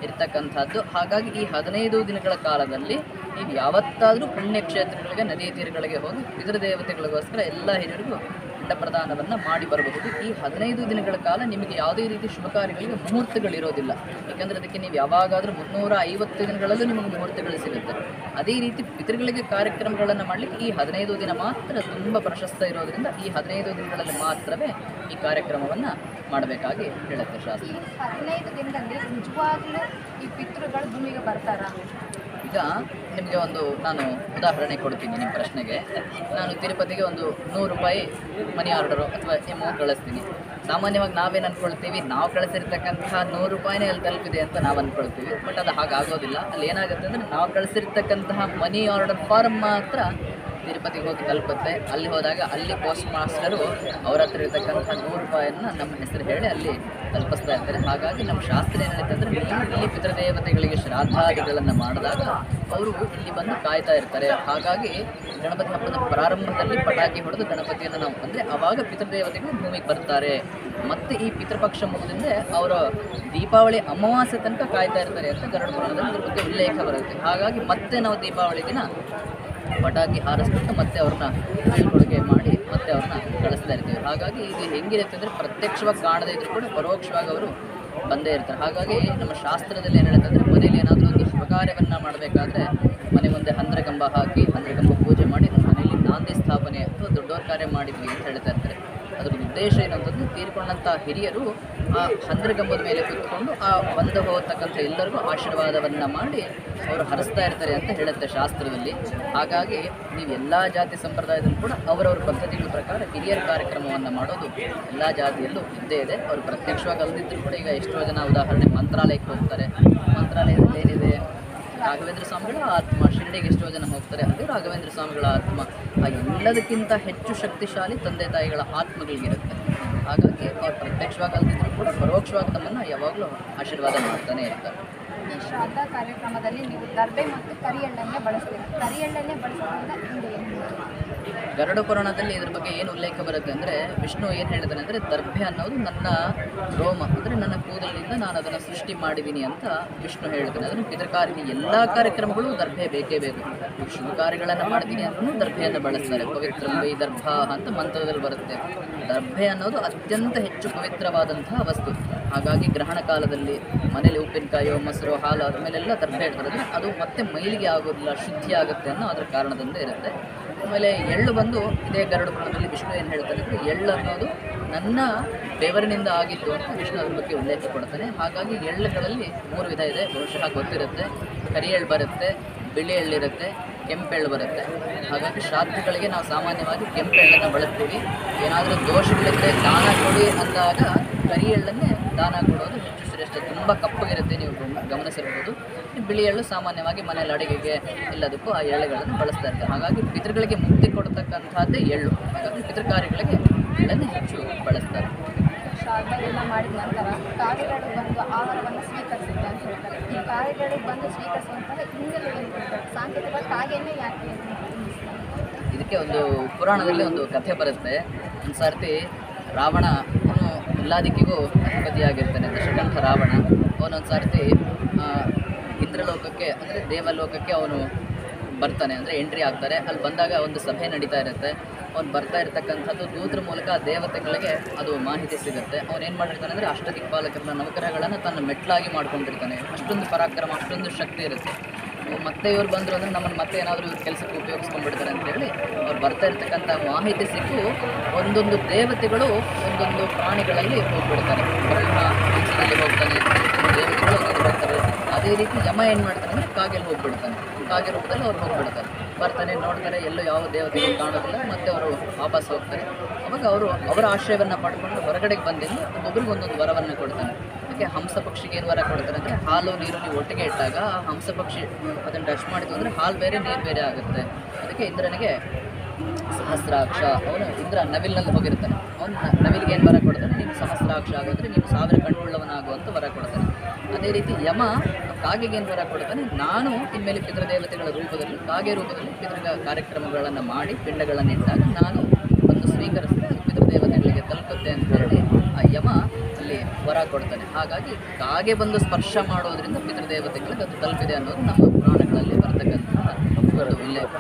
ಇರ್ತಕ್ಕಂಥದ್ದು. ಹಾಗಾಗಿ ಈ 15 ದಿನಗಳ ಕಾಲದಲ್ಲಿ ನೀವು ಯಾವತ್ತಾದರೂ ಪುಣ್ಯಕ್ಷೇತ್ರಗಳಿಗೆ, ನದಿ ತೀರಗಳಿಗೆ ಹೋಗಿ ಪಿತೃದೇವತೆಗಳಿಗೋಸ್ಕರ ಎಲ್ಲ ಹಿರಿಯರಿಗೂ ಪಿಂಡ ಪ್ರದಾನವನ್ನು ಮಾಡಿ ಬರಬಹುದು. ಈ 15 ದಿನಗಳ ಕಾಲ ನಿಮಗೆ ಯಾವುದೇ ರೀತಿ ಶುಭ ಕಾರ್ಯಗಳಿಗೆ ಮುಹೂರ್ತಗಳಿರೋದಿಲ್ಲ. ಯಾಕಂದರೆ ಅದಕ್ಕೆ ನೀವು ಯಾವಾಗಾದರೂ 350 ದಿನಗಳಲ್ಲೂ ನಿಮಗೆ ಮುಹೂರ್ತಗಳು ಸಿಗುತ್ತೆ. ಅದೇ ರೀತಿ ಪಿತೃಗಳಿಗೆ ಕಾರ್ಯಕ್ರಮಗಳನ್ನು ಮಾಡಲಿಕ್ಕೆ ಈ 15 ದಿನ ಮಾತ್ರ ತುಂಬ ಪ್ರಶಸ್ತ ಇರೋದರಿಂದ ಈ 15 ದಿನಗಳಲ್ಲಿ ಮಾತ್ರವೇ ಈ ಕಾರ್ಯಕ್ರಮವನ್ನು ಮಾಡಬೇಕಾಗಿ ಹೇಳುತ್ತೆ ಶಾಸ್ತ್ರ. 15 ದಿನದಲ್ಲಿ ನಿಜವಾಗ್ಲೂ ಈ ಪಿತೃಗಳು ಭೂಮಿಗೆ ಬರ್ತಾರಾ? ಈಗ ನಿಮಗೆ ನಾನು ಉದಾಹರಣೆ ಕೊಡ್ತೀನಿ ನಿಮ್ಮ ಪ್ರಶ್ನೆಗೆ. ನಾನು ತಿರುಪತಿಗೆ ಒಂದು 100 ರೂಪಾಯಿ ಮನಿ ಆರ್ಡರು ಅಥವಾ ಎಮೋ ಕಳಿಸ್ತೀನಿ. ಸಾಮಾನ್ಯವಾಗಿ ನಾವೇನು ಅಂದ್ಕೊಳ್ತೀವಿ, ನಾವು ಕಳಿಸಿರ್ತಕ್ಕಂಥ 100 ರೂಪಾಯಿನೇ ಅಲ್ಲಿ ತಲುಪಿದೆ ಅಂತ ನಾವು ಅಂದ್ಕೊಳ್ತೀವಿ. ಬಟ್ ಅದು ಹಾಗಾಗೋದಿಲ್ಲ. ಅಲ್ಲಿ ಏನಾಗುತ್ತೆ ಅಂದರೆ, ನಾವು ಕಳಿಸಿರ್ತಕ್ಕಂತಹ ಮನಿ ಆರ್ಡರ್ ಫಾರ್ಮ್ ಮಾತ್ರ ತಿರುಪತಿಗೆ ಹೋಗಿ ತಲುಪುತ್ತೆ. ಅಲ್ಲಿ ಹೋದಾಗ ಅಲ್ಲಿ ಪೋಸ್ಟ್ ಮಾಸ್ಟರು ಅವ್ರ ಹತ್ರ ಇರ್ತಕ್ಕಂಥ 100 ರೂಪಾಯಿಯನ್ನು ನಮ್ಮ ಹೆಸರು ಹೇಳಿ ಅಲ್ಲಿ ತಲುಪಿಸ್ತಾ ಇರ್ತಾರೆ. ಹಾಗಾಗಿ ನಮ್ಮ ಶಾಸ್ತ್ರ ಏನಿರುತ್ತೆ ಅಂದರೆ, ಇಲ್ಲಿ ಪಿತೃದೇವತೆಗಳಿಗೆ ಶ್ರಾದ್ದಾದಿಗಳನ್ನು ಮಾಡಿದಾಗ ಅವರು ಇಲ್ಲಿ ಬಂದು ಕಾಯ್ತಾ ಇರ್ತಾರೆ. ಹಾಗಾಗಿ ಗಣಪತಿ ಹಬ್ಬದ ಪ್ರಾರಂಭದಲ್ಲಿ ಪಟಾಕಿ ಹೊಡೆದು ಗಣಪತಿಯನ್ನು ನಾವು ಅಂದರೆ ಆವಾಗ ಪಿತೃದೇವತೆಗಳು ಭೂಮಿಗೆ ಬರ್ತಾರೆ. ಮತ್ತು ಈ ಪಿತೃಪಕ್ಷ ಮುಗಿದಿಂದ ಅವರು ದೀಪಾವಳಿ ಅಮಾವಾಸ್ಯೆ ತನಕ ಕಾಯ್ತಾ ಇರ್ತಾರೆ ಅಂತ ಗರುಡ ಪುರಾಣದಲ್ಲಿ ಇದ್ರ ಬಗ್ಗೆ ಉಲ್ಲೇಖ ಬರುತ್ತೆ. ಹಾಗಾಗಿ ಮತ್ತೆ ನಾವು ದೀಪಾವಳಿ ದಿನ ಪಟಾಕಿ ಹಾರಿಸ್ಬಿಟ್ಟು ಮತ್ತೆ ಅವ್ರನ್ನ ಬೀಳ್ಕೊಡುಗೆ ಮಾಡಿ ಮತ್ತೆ ಅವ್ರನ್ನ ಕಳಿಸ್ತಾ ಇರ್ತೀವಿ. ಹಾಗಾಗಿ ಇದು ಹೆಂಗಿರುತ್ತೆ ಅಂದರೆ, ಪ್ರತ್ಯಕ್ಷವಾಗಿ ಕಾಣದೇ ಇದ್ರೂ ಕೂಡ ಪರೋಕ್ಷವಾಗಿ ಅವರು ಬಂದೇ ಇರ್ತಾರೆ. ಹಾಗಾಗಿ ನಮ್ಮ ಶಾಸ್ತ್ರದಲ್ಲಿ ಏನು ಹೇಳುತ್ತೆ ಅಂದರೆ ಮನೇಲಿ ಏನಾದರೂ ಒಂದು ಶುಭ ಕಾರ್ಯವನ್ನು ಮಾಡಬೇಕಾದ್ರೆ ಮನೆ ಮುಂದೆ ಹಂದ್ರಗಂಬ ಹಾಕಿ ಹಂದ್ರಗಂಬ ಪೂಜೆ ಮಾಡಿ ಮನೆಯಲ್ಲಿ ನಾಂದಿ ಸ್ಥಾಪನೆ ಅಥವಾ ದೊಡ್ಡವ್ರ ಕಾರ್ಯ ಮಾಡಿದ್ವಿ ಅಂತ ಹೇಳ್ತಾ ಇರ್ತಾರೆ. ಅದರ ಉದ್ದೇಶ ಏನಂತಂದರೆ ತೀರ್ಕೊಂಡಂಥ ಹಿರಿಯರು ಆ ಹಂದ್ರಗಂಬದ ಮೇಲೆ ಕೂತ್ಕೊಂಡು ಆ ಬಂದು ಹೋಗ್ತಕ್ಕಂಥ ಎಲ್ಲರಿಗೂ ಆಶೀರ್ವಾದವನ್ನು ಮಾಡಿ ಅವರು ಹರಿಸ್ತಾ ಇರ್ತಾರೆ ಅಂತ ಹೇಳುತ್ತೆ ಶಾಸ್ತ್ರದಲ್ಲಿ. ಹಾಗಾಗಿ ನೀವು ಎಲ್ಲ ಜಾತಿ ಸಂಪ್ರದಾಯದಲ್ಲೂ ಕೂಡ ಅವರವ್ರ ಪದ್ಧತಿಗಳ ಪ್ರಕಾರ ಹಿರಿಯರ ಕಾರ್ಯಕ್ರಮವನ್ನು ಮಾಡೋದು ಎಲ್ಲ ಜಾತಿಯಲ್ಲೂ ಇದ್ದೇ ಇದೆ. ಅವರು ಪ್ರತ್ಯಕ್ಷವಾಗಿ ಅಲ್ಲದಿದ್ದರೂ ಕೂಡ ಈಗ ಎಷ್ಟೋ ಜನ ಉದಾಹರಣೆ ಮಂತ್ರಾಲಯಕ್ಕೆ ಹೋಗ್ತಾರೆ. ಮಂತ್ರಾಲಯದಲ್ಲಿ ಏನಿದೆ, ರಾಘವೇಂದ್ರ ಸ್ವಾಮಿಗಳ ಆತ್ಮ. ಶಿರಡಿಗೆ ಎಷ್ಟೋ ಜನ ಹೋಗ್ತಾರೆ, ಅದು ರಾಘವೇಂದ್ರ ಸ್ವಾಮಿಗಳ ಆತ್ಮ. ಆ ಎಲ್ಲದಕ್ಕಿಂತ ಹೆಚ್ಚು ಶಕ್ತಿಶಾಲಿ ತಂದೆ ತಾಯಿಗಳ ಆತ್ಮಗಳಿಗಿರುತ್ತೆ. ಹಾಗಾಗಿ ಅವ್ರು ಪ್ರತ್ಯಕ್ಷವಾಗಿ ಅಲ್ಲದಿದ್ದರೂ ಕೂಡ ಪರೋಕ್ಷವಾಗಿ ತಮ್ಮನ್ನು ಯಾವಾಗಲೂ ಆಶೀರ್ವಾದ ಮಾಡ್ತಾನೆ ಇರ್ತಾರೆ. ಈ ಶ್ರಾದ್ದ ಕಾರ್ಯಕ್ರಮದಲ್ಲಿ ನೀವು ದರ್ಬೆ ಮತ್ತು ಕರಿಎಳ್ಳನ್ನೇ ಬಳಸ್ತೀರಾ. ಕರಿಎಳ್ಳನ್ನೇ ಬಳಸೋದ್ರಿಂದ ಹಿಂದೆ ಏನು ಗರುಡ ಪುರಾಣದಲ್ಲಿ ಇದ್ರ ಬಗ್ಗೆ ಏನು ಉಲ್ಲೇಖ ಬರುತ್ತೆ ಅಂದರೆ, ವಿಷ್ಣು ಏನು ಹೇಳ್ತಾನೆ ಅಂದರೆ, ದರ್ಭೆ ಅನ್ನೋದು ನನ್ನ ರೋಮ, ಅಂದರೆ ನನ್ನ ಕೂದಲಿನಿಂದ ನಾನು ಅದನ್ನು ಸೃಷ್ಟಿ ಮಾಡಿದ್ದೀನಿ ಅಂತ ವಿಷ್ಣು ಹೇಳ್ತಾನೆ. ಅದನ್ನು ಪಿತೃಕಾರ್ಯ ಎಲ್ಲ ಕಾರ್ಯಕ್ರಮಗಳು ದರ್ಭೆ ಬೇಕೇ ಬೇಕು. ಶುಭ ಕಾರ್ಯಗಳನ್ನು ಮಾಡ್ತೀನಿ ಅಂದ್ರೂ ದರ್ಭೆಯನ್ನು ಬಳಸ್ತಾರೆ. ಪವಿತ್ರ ವೈ ದರ್ಭ ಅಂತ ಮಂತ್ರದಲ್ಲಿ ಬರುತ್ತೆ. ದರ್ಭೆ ಅನ್ನೋದು ಅತ್ಯಂತ ಹೆಚ್ಚು ಪವಿತ್ರವಾದಂತಹ ವಸ್ತು. ಹಾಗಾಗಿ ಗ್ರಹಣ ಕಾಲದಲ್ಲಿ ಮನೇಲಿ ಉಪ್ಪಿನಕಾಯೋ ಮೊಸರು ಹಾಲು ಅದ್ರ ಮೇಲೆಲ್ಲ ದರ್ಭೆ ಇಡ್ತಾರೆ. ಅದು ಮತ್ತೆ ಮೈಲಿಗೆ ಆಗೋದಿಲ್ಲ, ಶುದ್ಧಿ ಆಗುತ್ತೆ ಅನ್ನೋ ಅದರ ಕಾರಣದಿಂದ ಇರುತ್ತೆ. ಆಮೇಲೆ ಎಳ್ಳು ಬಂದು ಇದೇ ಗರುಡ ಪುರಾಣದಲ್ಲಿ ವಿಷ್ಣು ಏನು ಹೇಳ್ತಾನೆ ಅಂದರೆ, ಎಳ್ಳು ಅನ್ನೋದು ನನ್ನ ಬೆವರಿನಿಂದ ಆಗಿದ್ದು ಅಂತ ವಿಷ್ಣು ಅದ್ರ ಬಗ್ಗೆ ಉಲ್ಲೇಖ ಕೊಡ್ತಾನೆ. ಹಾಗಾಗಿ ಎಳ್ಳುಗಳಲ್ಲಿ 3 ವಿಧ ಇದೆ, ಬಹುಶಃ ಗೊತ್ತಿರುತ್ತೆ. ಕರಿ ಎಳ್ಳು ಬರುತ್ತೆ, ಬಿಳಿ ಎಳ್ಳಿರುತ್ತೆ, ಕೆಂಪೆಳ್ಳು ಬರುತ್ತೆ. ಹಾಗಾಗಿ ಶ್ರಾದ್ದಗಳಿಗೆ ನಾವು ಸಾಮಾನ್ಯವಾಗಿ ಕೆಂಪೆಳ್ಳನ್ನು ಬಳಸ್ತೀವಿ. ಏನಾದರೂ ದೋಷಗಳಿದ್ದರೆ ದಾನ ಕೊಡಿ ಅಂದಾಗ ಕರಿ ಎಳ್ಳನ್ನೇ ದಾನ ಕೊಡೋದು ಹೆಚ್ಚು ಶ್ರೇಷ್ಠ. ತುಂಬ ಕಪ್ಪಗಿರುತ್ತೆ, ನೀವು ಗಮನಿಸಿರ್ಬೋದು. ಬಿಳಿ ಎಳ್ಳು ಸಾಮಾನ್ಯವಾಗಿ ಮನೆಯಲ್ಲಿ ಅಡುಗೆಗೆ ಎಲ್ಲದಕ್ಕೂ ಆ ಎಳ್ಳುಗಳನ್ನು ಬಳಸ್ತಾ ಇರ್ತಾರೆ. ಹಾಗಾಗಿ ಪಿತೃಗಳಿಗೆ ಮುಕ್ತಿ ಕೊಡ್ತಕ್ಕಂಥದ್ದೇ ಎಳ್ಳು. ಹಾಗಾಗಿ ಪಿತೃ ಕಾರ್ಯಗಳಿಗೆ ಎಳ್ಳನ್ನು ಹೆಚ್ಚು ಬಳಸ್ತಾರೆ. ಶ್ರಾದ್ದ ಎಲ್ಲ ಮಾಡಿದ ನಂತರ ಕಾಗೆಗಳು ಬಂದು ಆಹಾರವನ್ನು ಸ್ವೀಕರಿಸುತ್ತೆ ಅಂತ ಹೇಳ್ತಾರೆ. ಈ ಕಾಗೆಗಳು ಬಂದು ಸ್ವೀಕರಿಸುವಂತಹ ಹಿನ್ನೆಲೆ ಏನು? ಸಾಂಕೇತಿಕ ಕಾಗೆಯನ್ನೇ ಯಾಕೆ ಇದಕ್ಕೆ ಒಂದು ಪುರಾಣದಲ್ಲಿ ಒಂದು ಕಥೆ ಬರುತ್ತೆ. ಒಂದು ಸರ್ತಿ ರಾವಣ ಅವನು ಎಲ್ಲ ದಿಕ್ಕಿಗೂ ಅಧಿಪತಿಯಾಗಿರ್ತಾನೆ. ದಶಕಂಠ ರಾವಣ ಅವನೊಂದು ಸರ್ತಿ ಇಂದ್ರಲೋಕಕ್ಕೆ ಅಂದರೆ ದೇವಲೋಕಕ್ಕೆ ಅವನು ಬರ್ತಾನೆ, ಅಂದರೆ ಎಂಟ್ರಿ ಆಗ್ತಾರೆ. ಅಲ್ಲಿ ಬಂದಾಗ ಒಂದು ಸಭೆ ನಡೀತಾ ಇರುತ್ತೆ. ಅವ್ನು ಬರ್ತಾ ಇರತಕ್ಕಂಥದ್ದು ದೂತರ ಮೂಲಕ ದೇವತೆಗಳಿಗೆ ಅದು ಮಾಹಿತಿ ಸಿಗುತ್ತೆ. ಅವನೇನು ಮಾಡಿರ್ತಾನೆ ಅಂದರೆ ಅಷ್ಟದಿಕ್ಪಾಲಕರನ್ನ ನವಗ್ರಹಗಳನ್ನು ತನ್ನ ಮೆಟ್ಲಾಗಿ ಮಾಡ್ಕೊಂಡಿರ್ತಾನೆ. ಅಷ್ಟೊಂದು ಪರಾಕ್ರಮ, ಅಷ್ಟೊಂದು ಶಕ್ತಿ ಇರುತ್ತೆ. ಮತ್ತೆ ಇವ್ರು ಬಂದರು ಅಂದರೆ ನಮ್ಮನ್ನು ಮತ್ತೆ ಏನಾದರೂ ಇವ್ರ ಕೆಲಸಕ್ಕೆ ಉಪಯೋಗಿಸ್ಕೊಂಡ್ಬಿಡ್ತಾರೆ ಅಂತೇಳಿ ಅವ್ರು ಬರ್ತಾ ಇರ್ತಕ್ಕಂಥ ಮಾಹಿತಿ ಸಿಕ್ಕು ಒಂದೊಂದು ದೇವತೆಗಳು ಒಂದೊಂದು ಪ್ರಾಣಿಗಳಲ್ಲಿ ಹೋಗ್ಬಿಡ್ತಾರೆ. ಬ್ರಹ್ಮ ಹಂಸದಲ್ಲಿ ಹೋಗ್ತಾನೆ, ದೇವತೆಗಳು ಒಂದೊಂದು ಬರ್ತಾರೆ. ಅದೇ ರೀತಿ ಯಮ ಏನು ಮಾಡ್ತಾನೆ ಅಂದರೆ ಕಾಗೆಲ್ಲಿ ಹೋಗ್ಬಿಡ್ತಾನೆ. ಕಾಗೆ ರೂಪದಲ್ಲಿ ಅವ್ರು ಹೋಗ್ಬಿಡ್ತಾರೆ. ಬರ್ತಾನೆ, ನೋಡ್ತಾರೆ, ಎಲ್ಲೂ ಯಾವ ದೇವತೆಗಳು ಕಾಣೋದಿಲ್ಲ. ಮತ್ತು ಅವರು ವಾಪಸ್ ಹೋಗ್ತಾರೆ. ಅವಾಗ ಅವರು ಅವರ ಆಶ್ರಯವನ್ನು ಪಡ್ಕೊಂಡು ಹೊರಗಡೆಗೆ ಬಂದಿದ್ದು ಒಬ್ಬೊಬ್ರಿಗೆ ಒಂದೊಂದು ವರವನ್ನು ಕೊಡ್ತಾನೆ. ಅದಕ್ಕೆ ಹಂಸ ಪಕ್ಷಿಗೆ ಏನು ವರ ಕೊಡ್ತಾರೆ ಅಂದರೆ, ಹಾಲು ನೀರು ನೀವು ಒಟ್ಟಿಗೆ ಇಟ್ಟಾಗ ಆ ಹಂಸ ಪಕ್ಷಿ ಅದನ್ನು ಟಚ್ ಮಾಡಿತು ಅಂದರೆ ಹಾಲು ಬೇರೆ ನೀರು ಬೇರೆ ಆಗುತ್ತೆ. ಅದಕ್ಕೆ ಇಂದ್ರನಿಗೆ ಸಹಸ್ರಾಕ್ಷ, ಅವನು ಇಂದ್ರ ನವಿಲಿನಲ್ಲಿ ಹೋಗಿರ್ತಾನೆ. ಅವನು ನವಿಲಿಗೆ ಏನು ವರ ಕೊಡ್ತಾನೆ, ನೀನು ಸಹಸ್ರಾಕ್ಷ ಆಗೋದ್ರೆ ನೀನು 1000 ಕಣ್ಣುಳ್ಳವನಾಗುವಂತ ವರ ಕೊಡ್ತಾನೆ. ಅದೇ ರೀತಿ ಯಮ ಕಾಗೆಗೆ ಏನು ವರ ಕೊಡ್ತಾನೆ, ನಾನು ಇನ್ಮೇಲೆ ಪಿತೃದೇವತೆಗಳ ರೂಪದಲ್ಲಿ ಕಾಗೆ ರೂಪದಲ್ಲಿ ಕಾರ್ಯಕ್ರಮಗಳನ್ನು ಮಾಡಿ ಪಿಂಡಗಳನ್ನು ಇಟ್ಟಾಗ ನಾನು ಬಂದು ಸ್ವೀಕರಿಸಿದ್ರೆ ಅದು ಪಿತೃದೇವತೆಗಳಿಗೆ ತಲುಪುತ್ತೆ ಅಂತ ಹೇಳಿ ಆ ಯಮ ಅಲ್ಲಿ ವರ ಕೊಡ್ತಾನೆ. ಹಾಗಾಗಿ ಕಾಗೆ ಬಂದು ಸ್ಪರ್ಶ ಮಾಡೋದ್ರಿಂದ ಪಿತೃದೇವತೆಗಳಿಗೆ ಅದು ತಲುಪಿದೆ ಅನ್ನೋದು ನಮ್ಮ ಪುರಾಣಗಳಲ್ಲಿ ಬರ್ತಕ್ಕಂತಹ ಉಲ್ಲೇಖ.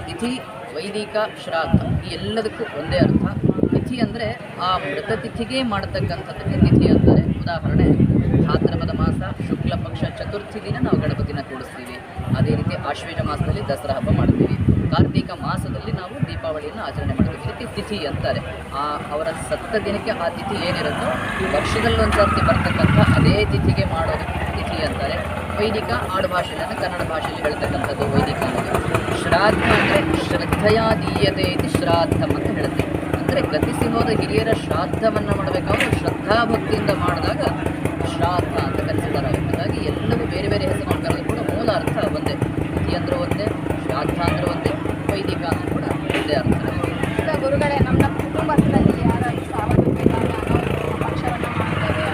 ತಿಥಿ, ವೈದಿಕ, ಶ್ರಾದ್ದ ಈ ಎಲ್ಲದಕ್ಕೂ ಒಂದೇ ಅರ್ಥ. ತಿಥಿ ಅಂದರೆ ಆ ಮೃತ ತಿಥಿಗೆ ಮಾಡತಕ್ಕಂಥದ್ದಕ್ಕೆ ತಿಥಿ ಅಂತಾರೆ. ಉದಾಹರಣೆ, ಭಾದ್ರಪದ ಮಾಸ ಶುಕ್ಲ ಪಕ್ಷ ಚತುರ್ಥಿ ದಿನ ನಾವು ಗಣಪತಿನ ಕೂಡಿಸ್ತೀವಿ. ಅದೇ ರೀತಿ ಆಶ್ವೇಜ ಮಾಸದಲ್ಲಿ ದಸರಾ ಹಬ್ಬ ಮಾಡ್ತೀವಿ. ಕಾರ್ತಿಕ ಮಾಸದಲ್ಲಿ ನಾವು ದೀಪಾವಳಿಯನ್ನು ಆಚರಣೆ ಮಾಡ್ತೀವಿ. ಇದಕ್ಕೆ ತಿಥಿ ಅಂತಾರೆ. ಅವರ ಸತ್ತ ದಿನಕ್ಕೆ ಆ ತಿಥಿ ಏನಿರುತ್ತೋ ವರ್ಷದಲ್ಲೊಂದು ಸರ್ತಿ ಬರ್ತಕ್ಕಂಥ ಅದೇ ತಿಥಿಗೆ ಮಾಡೋದು ತಿಥಿ ಅಂತಾರೆ. ವೈದಿಕ ಆಡು ಭಾಷೆಯನ್ನು ಕನ್ನಡ ಭಾಷೆಯಲ್ಲಿ ಹೇಳ್ತಕ್ಕಂಥದ್ದು ವೈದಿಕ ಅನ್ನೋದು. ಶ್ರಾದ್ದ ಅಂದರೆ ಶ್ರದ್ಧೆಯ ದೀಯತೆ ಇತಿ ಶ್ರಾದ್ದಂ ಅಂತ ಹೇಳುತ್ತೆ. ಅಂದರೆ ಗತಿಸಿ ಹೋದ ಹಿರಿಯರ ಶ್ರಾದ್ದವನ್ನು ಮಾಡಬೇಕಾದ್ರೆ ಶ್ರದ್ಧಾಭಕ್ತಿಯಿಂದ ಮಾಡಿದಾಗ ಶ್ರಾದ್ದ ಅಂತ ಕನ್ಸಿಡರ್ ಆಗುತ್ತೆ. ಹಾಗಾಗಿ ಎಲ್ಲವೂ ಬೇರೆ ಬೇರೆ ಹೆಸರು ಕರೆದು ಕೂಡ ಮೂಲ ಅರ್ಥ ಒಂದೇ. ತಿಥಿ ಅಂದರೂ ಒಂದೇ, ಶ್ರಾದ್ದ ಅಂದರೂ ಒಂದೇ, ವೈದಿಕ ಅಂದರೂ ಕೂಡ ಒಂದೇ ಅರ್ಥ. ಈಗ ಗುರುಗಳೇ, ನಮ್ಮ ಕುಟುಂಬದಲ್ಲಿ ಯಾರಾದರೂ ಸಾವನ್ನಪ್ಪಿದಾಗ ನಾವು ಪಕ್ಷವನ್ನು ಮಾಡ್ತೇವೆ,